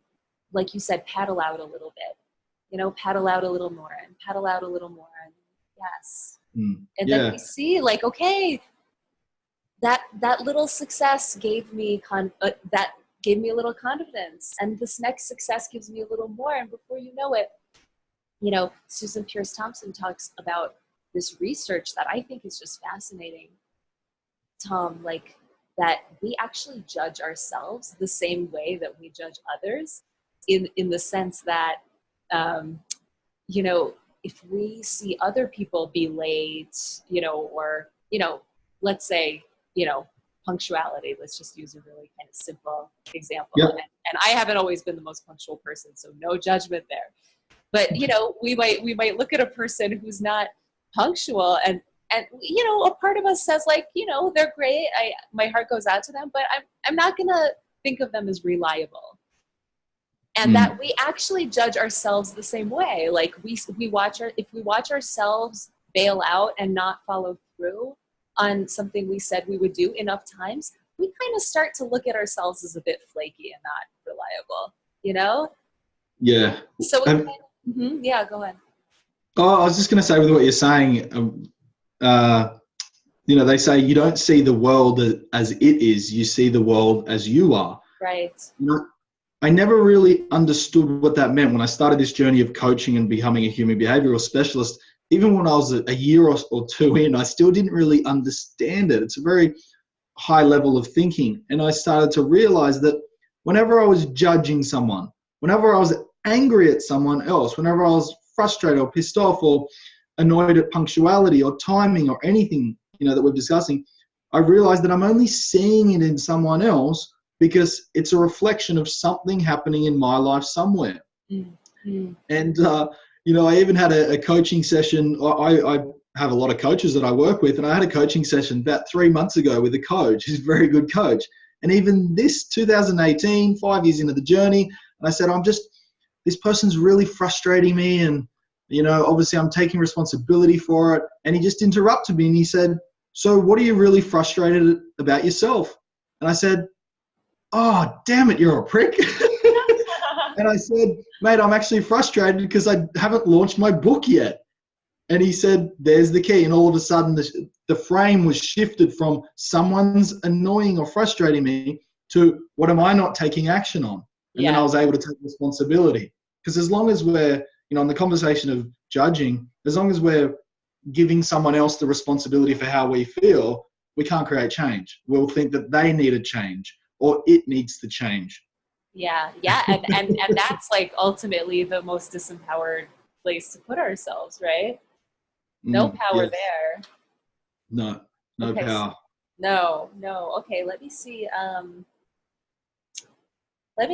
like you said, paddle out a little bit, paddle out a little more and paddle out a little more. And yes. And then we see like, okay, that little success gave me gave me a little confidence, and this next success gives me a little more. And before you know it, Susan Pierce Thompson talks about this research that I think is just fascinating, Tom, like that we actually judge ourselves the same way that we judge others in the sense that, if we see other people be late, or, let's say, punctuality, let's just use a really kind of simple example. Yep. And I haven't always been the most punctual person, so no judgment there. But, we might look at a person who's not punctual and a part of us says like, they're great. My heart goes out to them, but I'm not going to think of them as reliable. And that we actually judge ourselves the same way. Like if we watch ourselves bail out and not follow through on something we said we would do enough times, we kind of start to look at ourselves as a bit flaky and not reliable, Yeah. So, yeah, go ahead. Oh, I was just going to say with what you're saying, they say you don't see the world as it is, you see the world as you are. Right. I never really understood what that meant when I started this journey of coaching and becoming a human behavioral specialist. Even when I was a year or two in, I still didn't really understand it. It's a very high level of thinking. And I started to realize that whenever I was judging someone, whenever I was angry at someone else, whenever I was frustrated or pissed off or annoyed at punctuality or timing or anything, that we're discussing, I realized that I'm only seeing it in someone else because it's a reflection of something happening in my life somewhere. Mm-hmm. And, I even had a coaching session. I have a lot of coaches that I work with, and I had a coaching session about 3 months ago with a coach who's a very good coach. And even this 2018, 5 years into the journey, and I said, this person's really frustrating me. And, obviously I'm taking responsibility for it. And he just interrupted me and he said, so what are you really frustrated about yourself? And I said, oh, damn it, you're a prick. And I said, mate, I'm actually frustrated because I haven't launched my book yet. And he said, there's the key. And all of a sudden the frame was shifted from someone's annoying or frustrating me to what am I not taking action on? And then I was able to take responsibility. Because as long as we're, in the conversation of judging, as long as we're giving someone else the responsibility for how we feel, we can't create change. We'll think that they need a change or it needs to change. Yeah. And that's like ultimately the most disempowered place to put ourselves, right? No power yes. there. No Okay, power. no. Okay, let me see. Let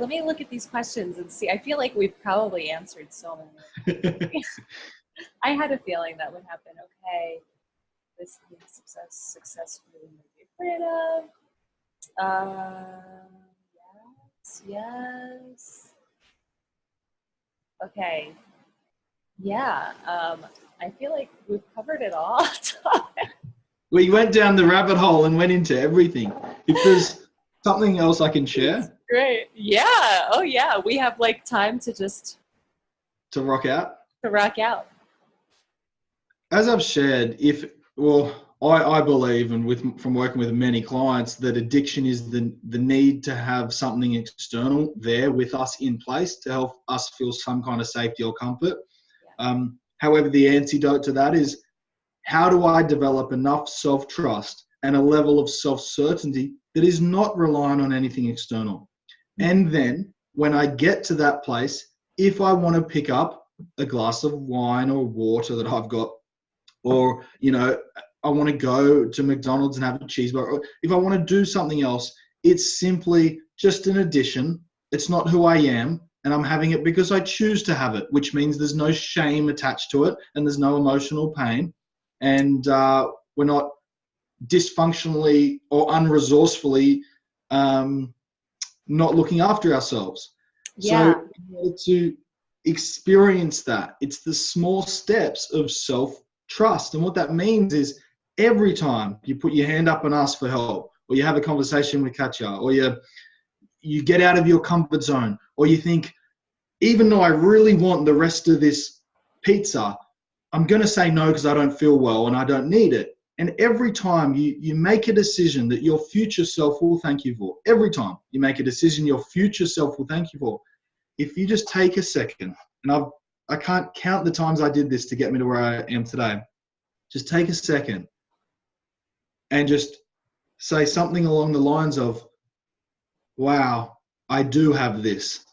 me look at these questions and see. I feel like we've probably answered so many. I had a feeling that would happen. Okay. This successfully get rid of. Yes. Okay. Yeah. I feel like we've covered it all. We went down the rabbit hole and went into everything. If there's something else I can share. Great. Yeah. Oh yeah. We have like time to just To rock out. to rock out. As I've shared, I believe, and from working with many clients, that addiction is the need to have something external there with us in place to help us feel some kind of safety or comfort. Yeah. However, the antidote to that is, how do I develop enough self-trust and a level of self-certainty that is not reliant on anything external? And then when I get to that place, if I want to pick up a glass of wine or water that I've got, or, I want to go to McDonald's and have a cheeseburger, or if I want to do something else, it's simply just an addition. It's not who I am, and I'm having it because I choose to have it, which means there's no shame attached to it and there's no emotional pain. And we're not dysfunctionally or unresourcefully not looking after ourselves. Yeah. So in order to experience that, it's the small steps of self-trust. And what that means is, every time you put your hand up and ask for help, or you have a conversation with Katya, or you get out of your comfort zone, or you think, even though I really want the rest of this pizza, I'm going to say no because I don't feel well and I don't need it. And every time you make a decision that your future self will thank you for, every time you make a decision your future self will thank you for, if you just take a second, and I can't count the times I did this to get me to where I am today, just take a second and just say something along the lines of, wow, I do have this.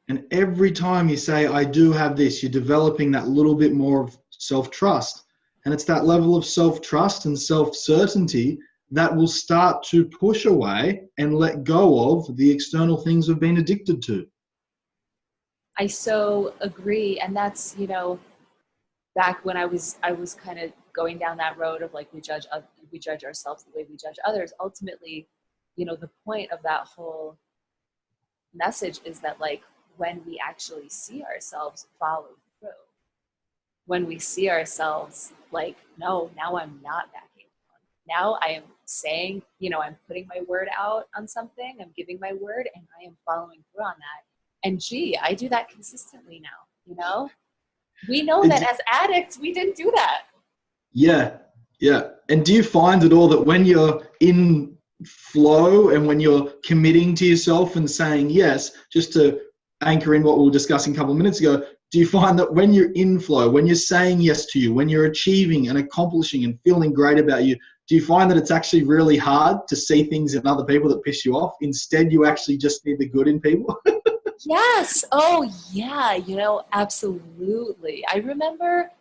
And every time you say, I do have this, you're developing that little bit more of self-trust. And it's that level of self-trust and self-certainty that will start to push away and let go of the external things we've been addicted to. I so agree. And that's, back when I was kind of going down that road of like, we judge ourselves the way we judge others. Ultimately, the point of that whole message is that, like, when we actually see ourselves follow through, when we see ourselves like, no, now I'm not backing down. Now I am saying, I'm putting my word out on something, I'm giving my word, and I am following through on that. And I do that consistently now, We know that as addicts, we didn't do that. Yeah. And do you find at all that when you're in flow and when you're committing to yourself and saying yes, just to anchor in what we were discussing a couple of minutes ago, do you find that when you're in flow, when you're saying yes to you, when you're achieving and accomplishing and feeling great about you, do you find that it's actually really hard to see things in other people that piss you off? Instead, you actually just need the good in people? Yes. Oh, yeah. Absolutely. I remember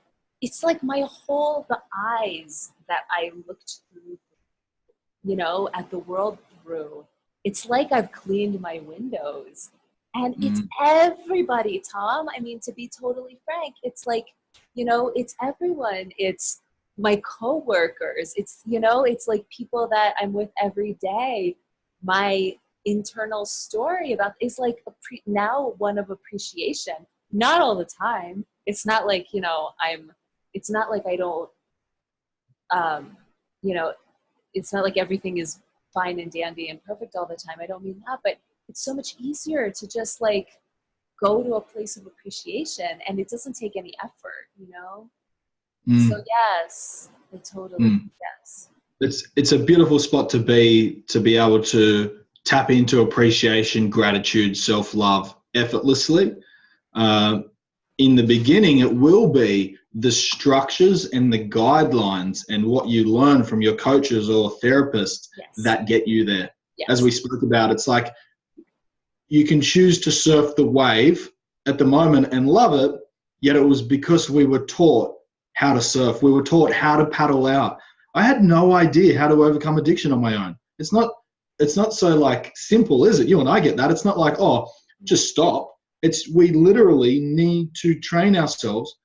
it's like the eyes that I looked through, at the world through. It's like I've cleaned my windows. And it's everybody, Tom. I mean, to be totally frank, it's like, it's everyone. It's my coworkers. It's, it's like people that I'm with every day. My internal story about is like now one of appreciation, not all the time. It's not like, it's not like I don't, it's not like everything is fine and dandy and perfect all the time. I don't mean that, but it's so much easier to just like go to a place of appreciation, and it doesn't take any effort, So yes, I totally, yes. It's a beautiful spot to be able to tap into appreciation, gratitude, self-love effortlessly. In the beginning, it will be the structures and the guidelines and what you learn from your coaches or therapists that get you there. Yes. As we spoke about, it's like you can choose to surf the wave at the moment and love it, yet it was because we were taught how to surf. We were taught how to paddle out. I had no idea how to overcome addiction on my own. It's not so like simple, is it? You and I get that. It's not like, oh, just stop. We literally need to train ourselves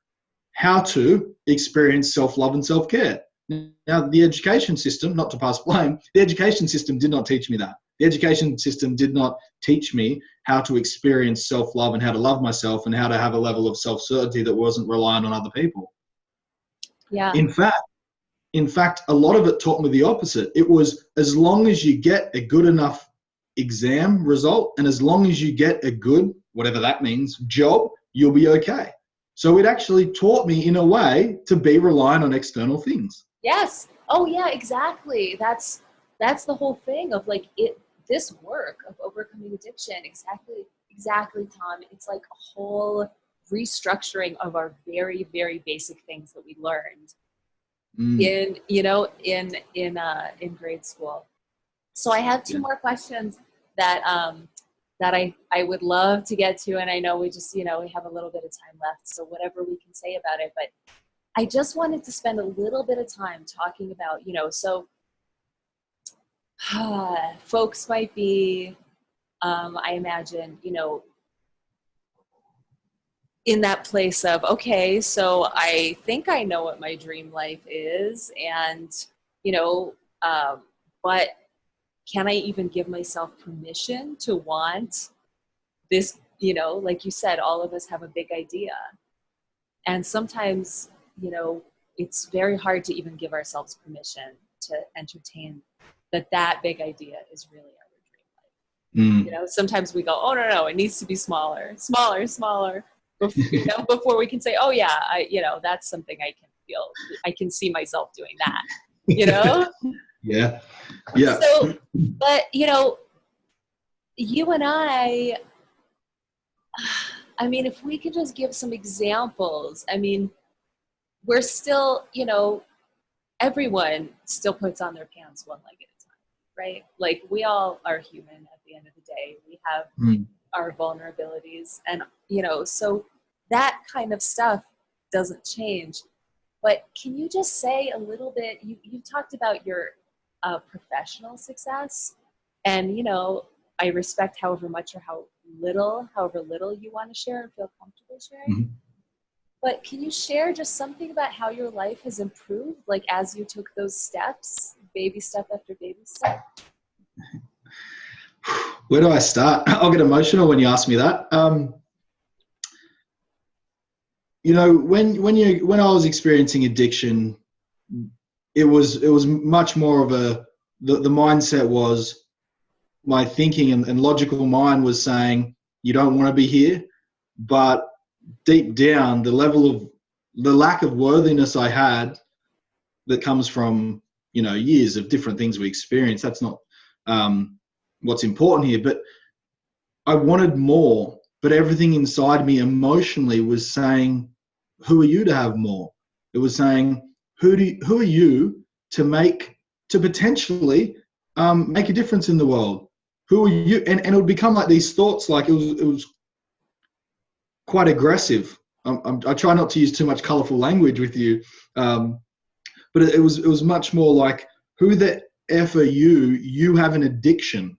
how to experience self-love and self-care. Now, the education system, not to pass blame, the education system did not teach me that. The education system did not teach me how to experience self-love and how to love myself and how to have a level of self-certainty that wasn't reliant on other people. Yeah. In fact, a lot of it taught me the opposite. It was, as long as you get a good enough exam result and as long as you get a good, whatever that means, job, you'll be okay. So it actually taught me in a way to be reliant on external things. Yes. Oh yeah, exactly. That's the whole thing of like this work of overcoming addiction. Exactly, Tom. It's like a whole restructuring of our very, very basic things that we learned in grade school. So I have two more questions that I would love to get to, and I know we just we have a little bit of time left, so whatever we can say about it. But I just wanted to spend a little bit of time talking about folks might be I imagine in that place of, okay, so I think I know what my dream life is, and but can I even give myself permission to want this? Like you said, all of us have a big idea, and sometimes it's very hard to even give ourselves permission to entertain that big idea is really our dream life. Sometimes we go, oh no, it needs to be smaller, before we can say, oh yeah, that's something I can feel. I can see myself doing that. Yeah. So, but you and I mean, if we could just give some examples. I mean, we're still, everyone still puts on their pants one leg at a time, right? Like, we all are human at the end of the day. We have our vulnerabilities, and so that kind of stuff doesn't change. But can you just say a little bit? You talked about your professional success, and I respect however much or however little you want to share and feel comfortable sharing. But can you share just something about how your life has improved, like as you took those steps, baby step after baby step? Where do I start? I'll get emotional when you ask me that. When I was experiencing addiction, it was much more of the mindset was, my thinking and logical mind was saying, you don't want to be here, but deep down, the lack of worthiness I had that comes from years of different things we experience. That's not what's important here, but I wanted more. But everything inside me emotionally was saying, who are you to have more? It was saying, who are you to potentially make a difference in the world? Who are you? And it would become like these thoughts, like it was quite aggressive. I try not to use too much colorful language with you, but it was much more like, who the F are you? You have an addiction.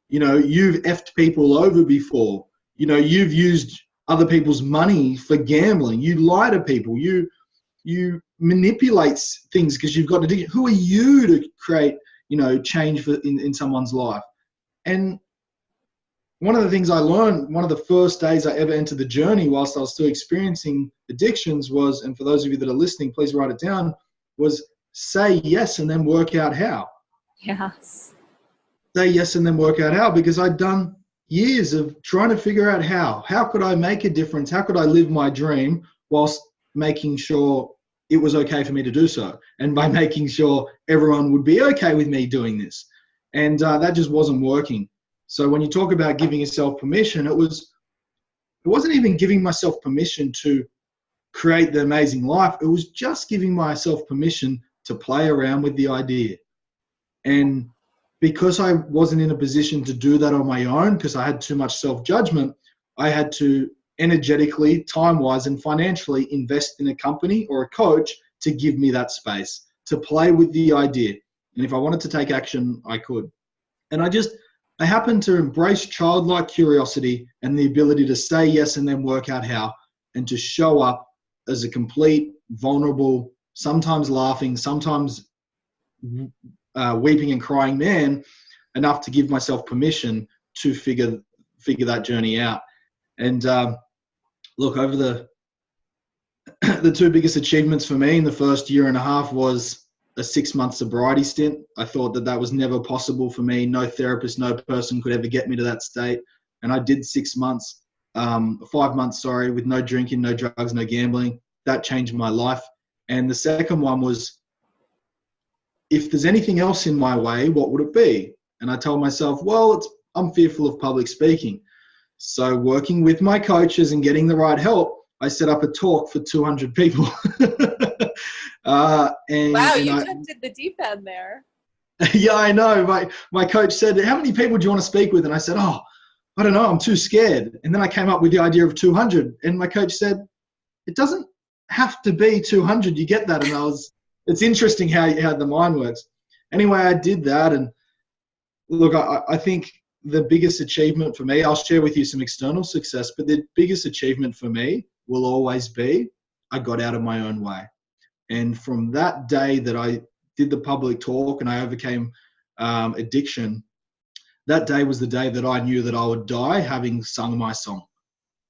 You've effed people over before. You've used other people's money for gambling. You lie to people. You manipulate things because you've got an addiction. Who are you to create, change in someone's life? And one of the things I learned, one of the first days I ever entered the journey whilst I was still experiencing addictions was, and for those of you that are listening, please write it down, was say yes and then work out how. Yes. Say yes and then work out how, because I'd done years of trying to figure out how could I make a difference? How could I live my dream whilst making sure it was okay for me to do so? And by making sure everyone would be okay with me doing this. And that just wasn't working. So when you talk about giving yourself permission, it wasn't even giving myself permission to create the amazing life. It was just giving myself permission to play around with the idea. And because I wasn't in a position to do that on my own, because I had too much self-judgment, I had to energetically, time-wise, and financially invest in a company or a coach to give me that space to play with the idea. And if I wanted to take action, I could. And I happened to embrace childlike curiosity and the ability to say yes and then work out how, and to show up as a complete, vulnerable, sometimes laughing, sometimes weeping and crying man, enough to give myself permission to figure that journey out. And look, over the two biggest achievements for me in the first year and a half was a 6-month sobriety stint. I thought that was never possible for me. No therapist, no person could ever get me to that state. And I did 5 months, with no drinking, no drugs, no gambling. That changed my life. And the second one was, if there's anything else in my way, what would it be? And I told myself, well, I'm fearful of public speaking. So working with my coaches and getting the right help, I set up a talk for 200 people. Wow, you did the deep end there. Yeah, I know. My coach said, how many people do you want to speak with? And I said, I don't know, I'm too scared. And then I came up with the idea of 200. And my coach said, it doesn't have to be 200. You get that? And it's interesting how the mind works. Anyway, I did that. And look, I think the biggest achievement for me, I'll share with you some external success, but the biggest achievement for me will always be, I got out of my own way. And from that day that I did the public talk and I overcame addiction, that day was the day that I knew that I would die having sung my song.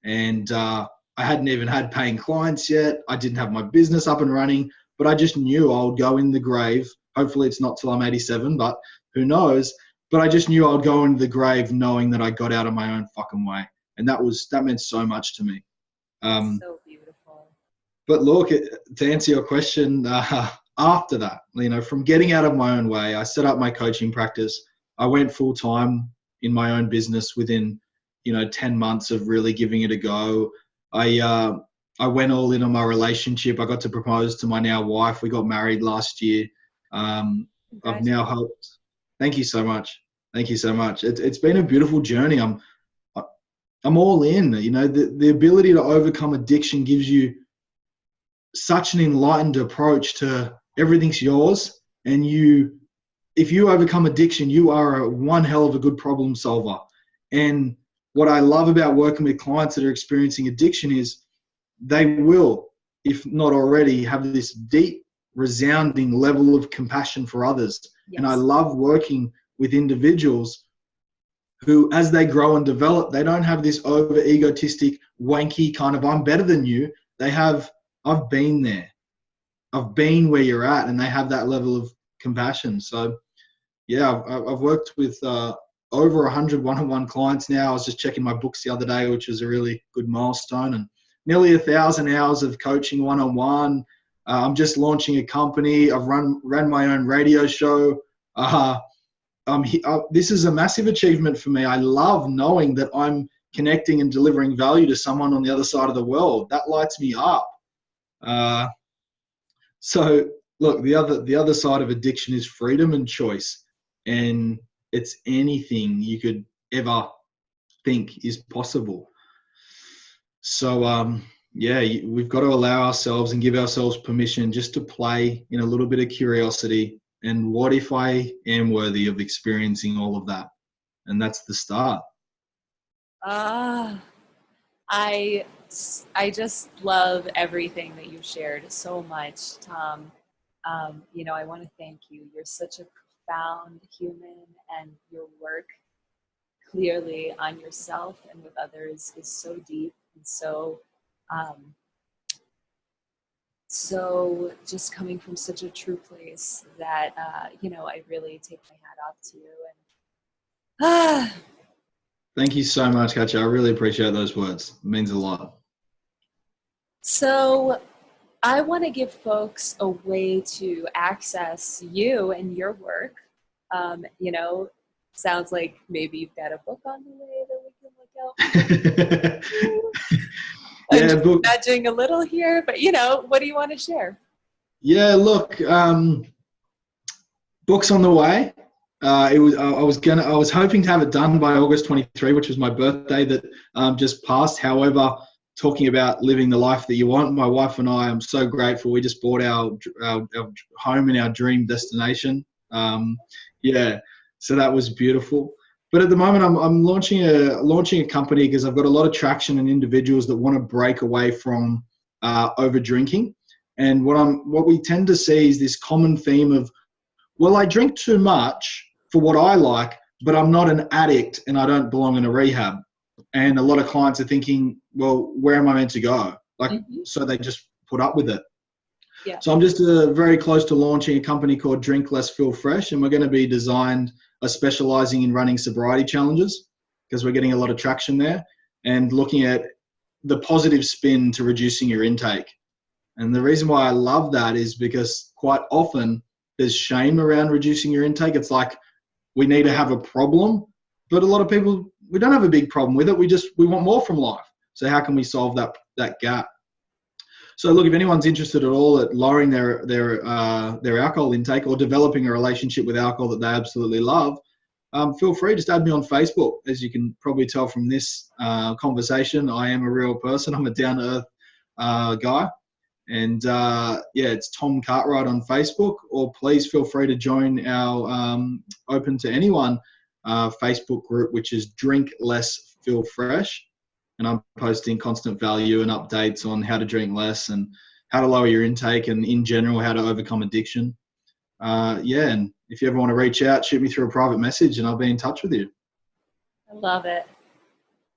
And I hadn't even had paying clients yet. I didn't have my business up and running, but I just knew I would go in the grave. Hopefully it's not till I'm 87, but who knows? But I just knew I would go into the grave knowing that I got out of my own fucking way. And that meant so much to me. So beautiful. But look, to answer your question, after that, from getting out of my own way, I set up my coaching practice. I went full time in my own business within, 10 months of really giving it a go. I went all in on my relationship. I got to propose to my now wife. We got married last year. I've now helped. Thank you so much. Thank you so much. It's been a beautiful journey. I'm all in. The ability to overcome addiction gives you such an enlightened approach to everything's yours. And if you overcome addiction, you are one hell of a good problem solver. And what I love about working with clients that are experiencing addiction is they will, if not already, have this deep, resounding level of compassion for others. Yes. And I love working with individuals who, as they grow and develop, they don't have this over egotistic, wanky kind of, I'm better than you. They have, I've been there. I've been where you're at, and they have that level of compassion. So yeah, I've worked with over 100 one-on-one clients now. I was just checking my books the other day, which is a really good milestone, and nearly 1,000 hours of coaching one-on-one. I'm just launching a company. I've ran my own radio show. This is a massive achievement for me. I love knowing that I'm connecting and delivering value to someone on the other side of the world. That lights me up. So look, the other side of addiction is freedom and choice, and it's anything you could ever think is possible. So we've got to allow ourselves and give ourselves permission just to play in a little bit of curiosity. And what if I am worthy of experiencing all of that? And that's the start. I just love everything that you've shared so much, Tom. I want to thank you. You're such a profound human, and your work clearly on yourself and with others is so deep and so just coming from such a true place that, I really take my hat off to you. Thank you so much, Katja. I really appreciate those words. It means a lot. So I want to give folks a way to access you and your work. Sounds like maybe you've got a book on the way that we can look out for. I'm judging a little here, but what do you want to share? Yeah, look, books on the way. I was hoping to have it done by August 23, which was my birthday that just passed. However, talking about living the life that you want. My wife and I, I'm so grateful. We just bought our home in our dream destination. Yeah, so that was beautiful. But at the moment, I'm launching a company because I've got a lot of traction in individuals that want to break away from over drinking. And what we tend to see is this common theme of, well, I drink too much for what I like, but I'm not an addict and I don't belong in a rehab. And a lot of clients are thinking, well, where am I meant to go? So they just put up with it. Yeah. So I'm just very close to launching a company called Drink Less, Feel Fresh, and we're going to be specializing in running sobriety challenges because we're getting a lot of traction there and looking at the positive spin to reducing your intake. And the reason why I love that is because quite often there's shame around reducing your intake. It's like we need to have a problem, but a lot of people, we don't have a big problem with it. We want more from life. So how can we solve that gap? So look, if anyone's interested at all at lowering their alcohol intake or developing a relationship with alcohol that they absolutely love, feel free, just add me on Facebook. As you can probably tell from this conversation, I am a real person. I'm a down-to-earth guy. And it's Tom Cartwright on Facebook, or please feel free to join our Open to Anyone Facebook group, which is Drink Less, Feel Fresh. And I'm posting constant value and updates on how to drink less and how to lower your intake and in general, how to overcome addiction. And if you ever want to reach out, shoot me through a private message and I'll be in touch with you. I love it.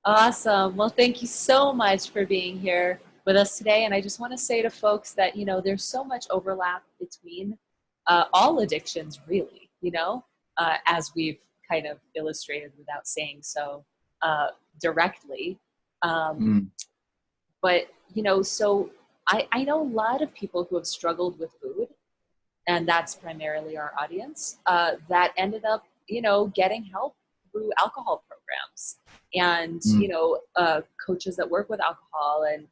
Awesome. Well, thank you so much for being here with us today. And I just want to say to folks that, there's so much overlap between all addictions, really, as we've kind of illustrated without saying so directly. But, so I know a lot of people who have struggled with food, and that's primarily our audience, that ended up, getting help through alcohol programs and, coaches that work with alcohol and,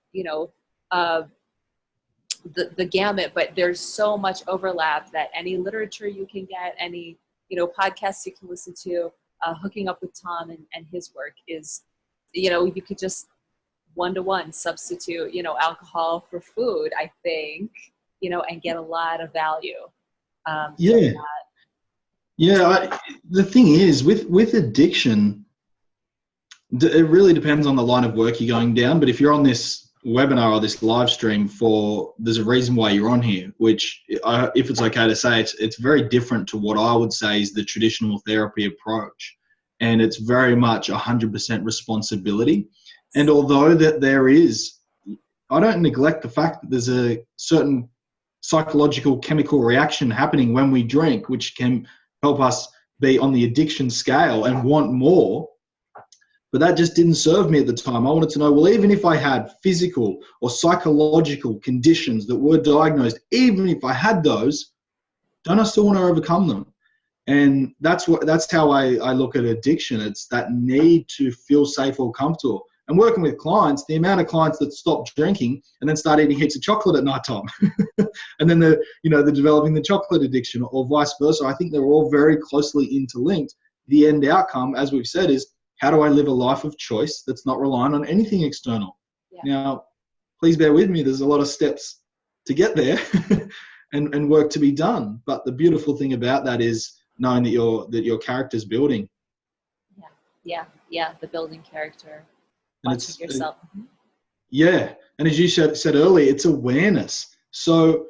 the gamut, but there's so much overlap that any literature you can get, any, podcasts you can listen to, hooking up with Tom and his work is, you could just one-to-one substitute, alcohol for food, I think, and get a lot of value. The thing is with addiction, it really depends on the line of work you're going down. But if you're on this webinar or this live stream there's a reason why you're on here, which if it's okay to say, it's very different to what I would say is the traditional therapy approach. And it's very much 100% responsibility. And although that I don't neglect the fact that there's a certain psychological chemical reaction happening when we drink, which can help us be on the addiction scale and want more. But that just didn't serve me at the time. I wanted to know, well, even if I had physical or psychological conditions that were diagnosed, even if I had those, don't I still want to overcome them? And that's how I look at addiction. It's that need to feel safe or comfortable. And working with clients, the amount of clients that stop drinking and then start eating heaps of chocolate at night time, and then they're developing the chocolate addiction or vice versa. I think they're all very closely interlinked. The end outcome, as we've said, is how do I live a life of choice that's not reliant on anything external? Yeah. Now, please bear with me. There's a lot of steps to get there and work to be done. But the beautiful thing about that is knowing that your character's building. Yeah. The building character. Watching yourself. And as you said earlier, it's awareness. So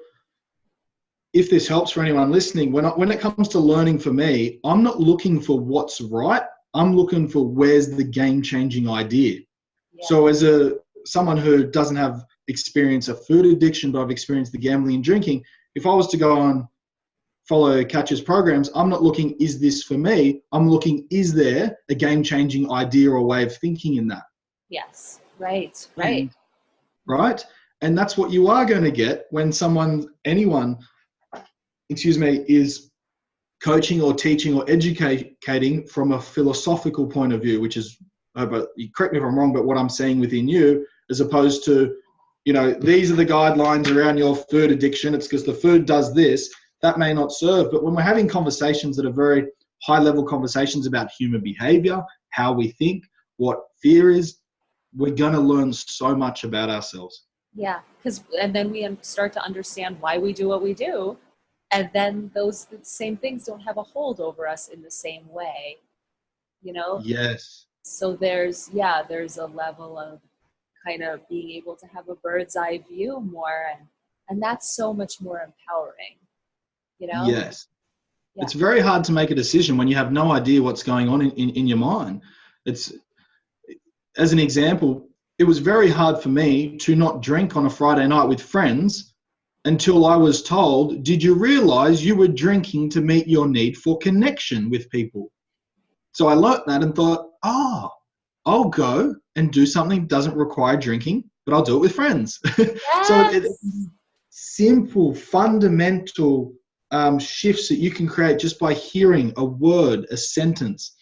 if this helps for anyone listening, when it comes to learning for me, I'm not looking for what's right. I'm looking for where's the game-changing idea. Yeah. So as someone who doesn't have experience of food addiction, but I've experienced the gambling and drinking, if I was to go on follow Catch's programs, I'm not looking, is this for me? I'm looking, is there a game-changing idea or way of thinking in that? Yes, right. Right? And that's what you are going to get when anyone is coaching or teaching or educating from a philosophical point of view, which is, correct me if I'm wrong, but what I'm saying within you, as opposed to, these are the guidelines around your food addiction. It's because the food does this. That may not serve. But when we're having conversations that are very high-level conversations about human behavior, how we think, what fear is, we're going to learn so much about ourselves. Yeah, and then we start to understand why we do what we do, and then those same things don't have a hold over us in the same way, you know? Yes. So there's a level of kind of being able to have a bird's eye view more, and that's so much more empowering, you know? Yes. Yeah. It's very hard to make a decision when you have no idea what's going on in your mind. As an example, it was very hard for me to not drink on a Friday night with friends until I was told, did you realize you were drinking to meet your need for connection with people? So I learnt that and thought, I'll go and do something that doesn't require drinking, but I'll do it with friends. Yes. So it's simple, fundamental shifts that you can create just by hearing a word, a sentence.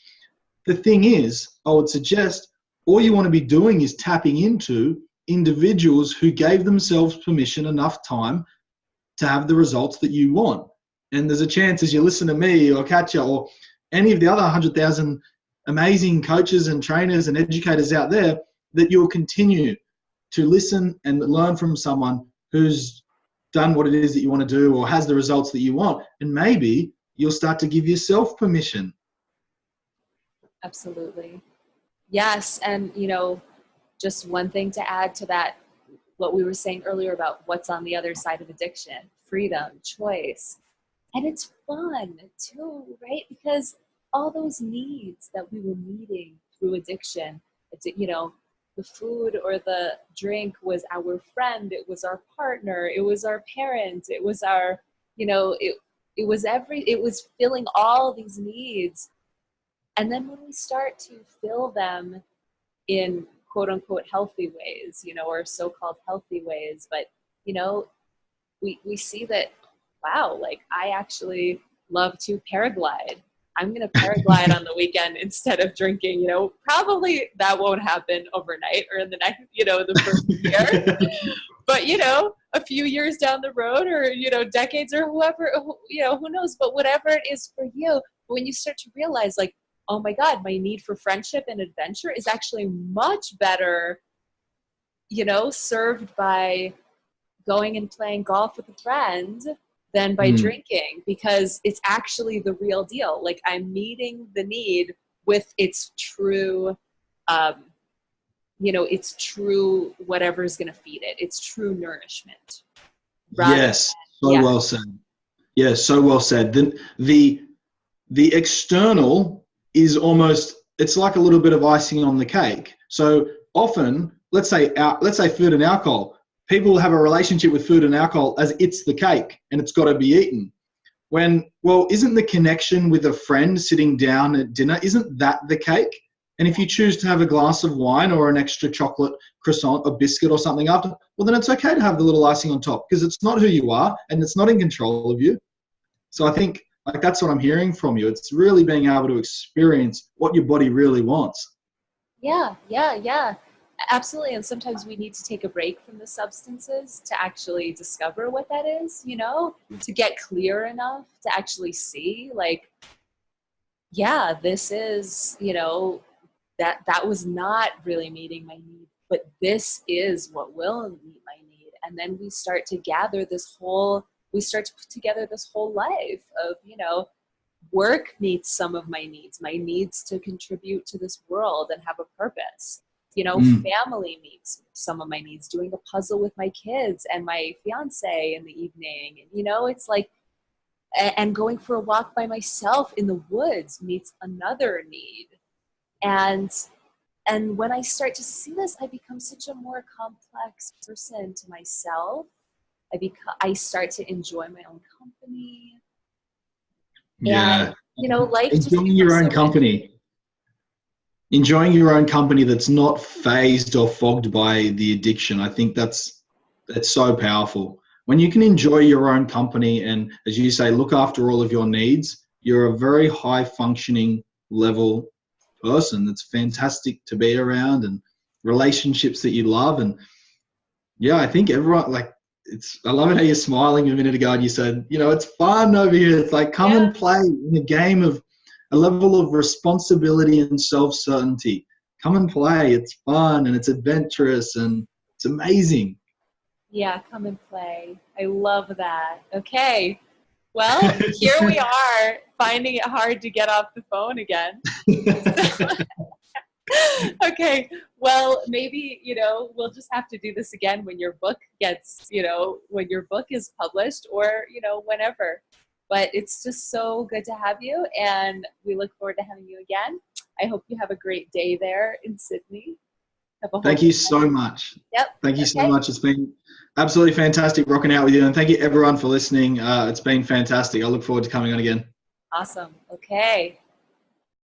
The thing is, I would suggest all you want to be doing is tapping into individuals who gave themselves permission enough time to have the results that you want. And there's a chance as you listen to me or Katya or any of the other 100,000 amazing coaches and trainers and educators out there that you'll continue to listen and learn from someone who's done what it is that you want to do or has the results that you want. And maybe you'll start to give yourself permission. Absolutely. Yes. And, just one thing to add to that, what we were saying earlier about what's on the other side of addiction, freedom, choice. And it's fun too, right? Because all those needs that we were meeting through addiction, the food or the drink was our friend, it was our partner, it was our parent, it was our, it was filling all these needs. And then when we start to fill them in quote unquote healthy ways, or so-called healthy ways, but, we see that, wow, like I actually love to paraglide. I'm going to paraglide on the weekend instead of drinking, probably that won't happen overnight or in the next, the first year, but, a few years down the road or, decades or who knows, but whatever it is for you, when you start to realize like, oh my God, my need for friendship and adventure is actually much better, served by going and playing golf with a friend than by drinking, because it's actually the real deal. Like I'm meeting the need with its true, it's true, whatever is going to feed it. It's true nourishment. Yes. Well said. Yes. So well said. The external is almost, it's like a little bit of icing on the cake. So often, let's say food and alcohol, people have a relationship with food and alcohol as it's the cake and it's got to be eaten. Isn't the connection with a friend sitting down at dinner, isn't that the cake? And if you choose to have a glass of wine or an extra chocolate croissant or biscuit or something after, well, then it's okay to have the little icing on top because it's not who you are and it's not in control of you. So I think that's what I'm hearing from you. It's really being able to experience what your body really wants. Yeah. Absolutely. And sometimes we need to take a break from the substances to actually discover what that is, to get clear enough to actually see like, yeah, this is, that was not really meeting my need, but this is what will meet my need. And then we start to gather we start to put together this whole life of, work meets some of my needs to contribute to this world and have a purpose. Family meets some of my needs, doing a puzzle with my kids and my fiance in the evening. It's like, and going for a walk by myself in the woods meets another need. And when I start to see this, I become such a more complex person to myself. I start to enjoy my own company. Yeah. And, life enjoying your own company. Enjoying your own company that's not phased or fogged by the addiction. I think that's so powerful. When you can enjoy your own company and, as you say, look after all of your needs, you're a very high functioning level person that's fantastic to be around and relationships that you love. And yeah, I think everyone, I love it how you're smiling a minute ago and you said, it's fun over here. It's like, come and play in a game of a level of responsibility and self-certainty. come and play. It's fun and it's adventurous and it's amazing. Yeah, come and play. I love that. Okay. Well, here we are, finding it hard to get off the phone again. Okay. Well, maybe, we'll just have to do this again when your book gets, when your book is published, or, whenever. But it's just so good to have you, and we look forward to having you again. I hope you have a great day there in Sydney. Thank you so much. Yep. Thank you so much. It's been absolutely fantastic rocking out with you. And thank you everyone for listening. It's been fantastic. I look forward to coming on again. Awesome. Okay.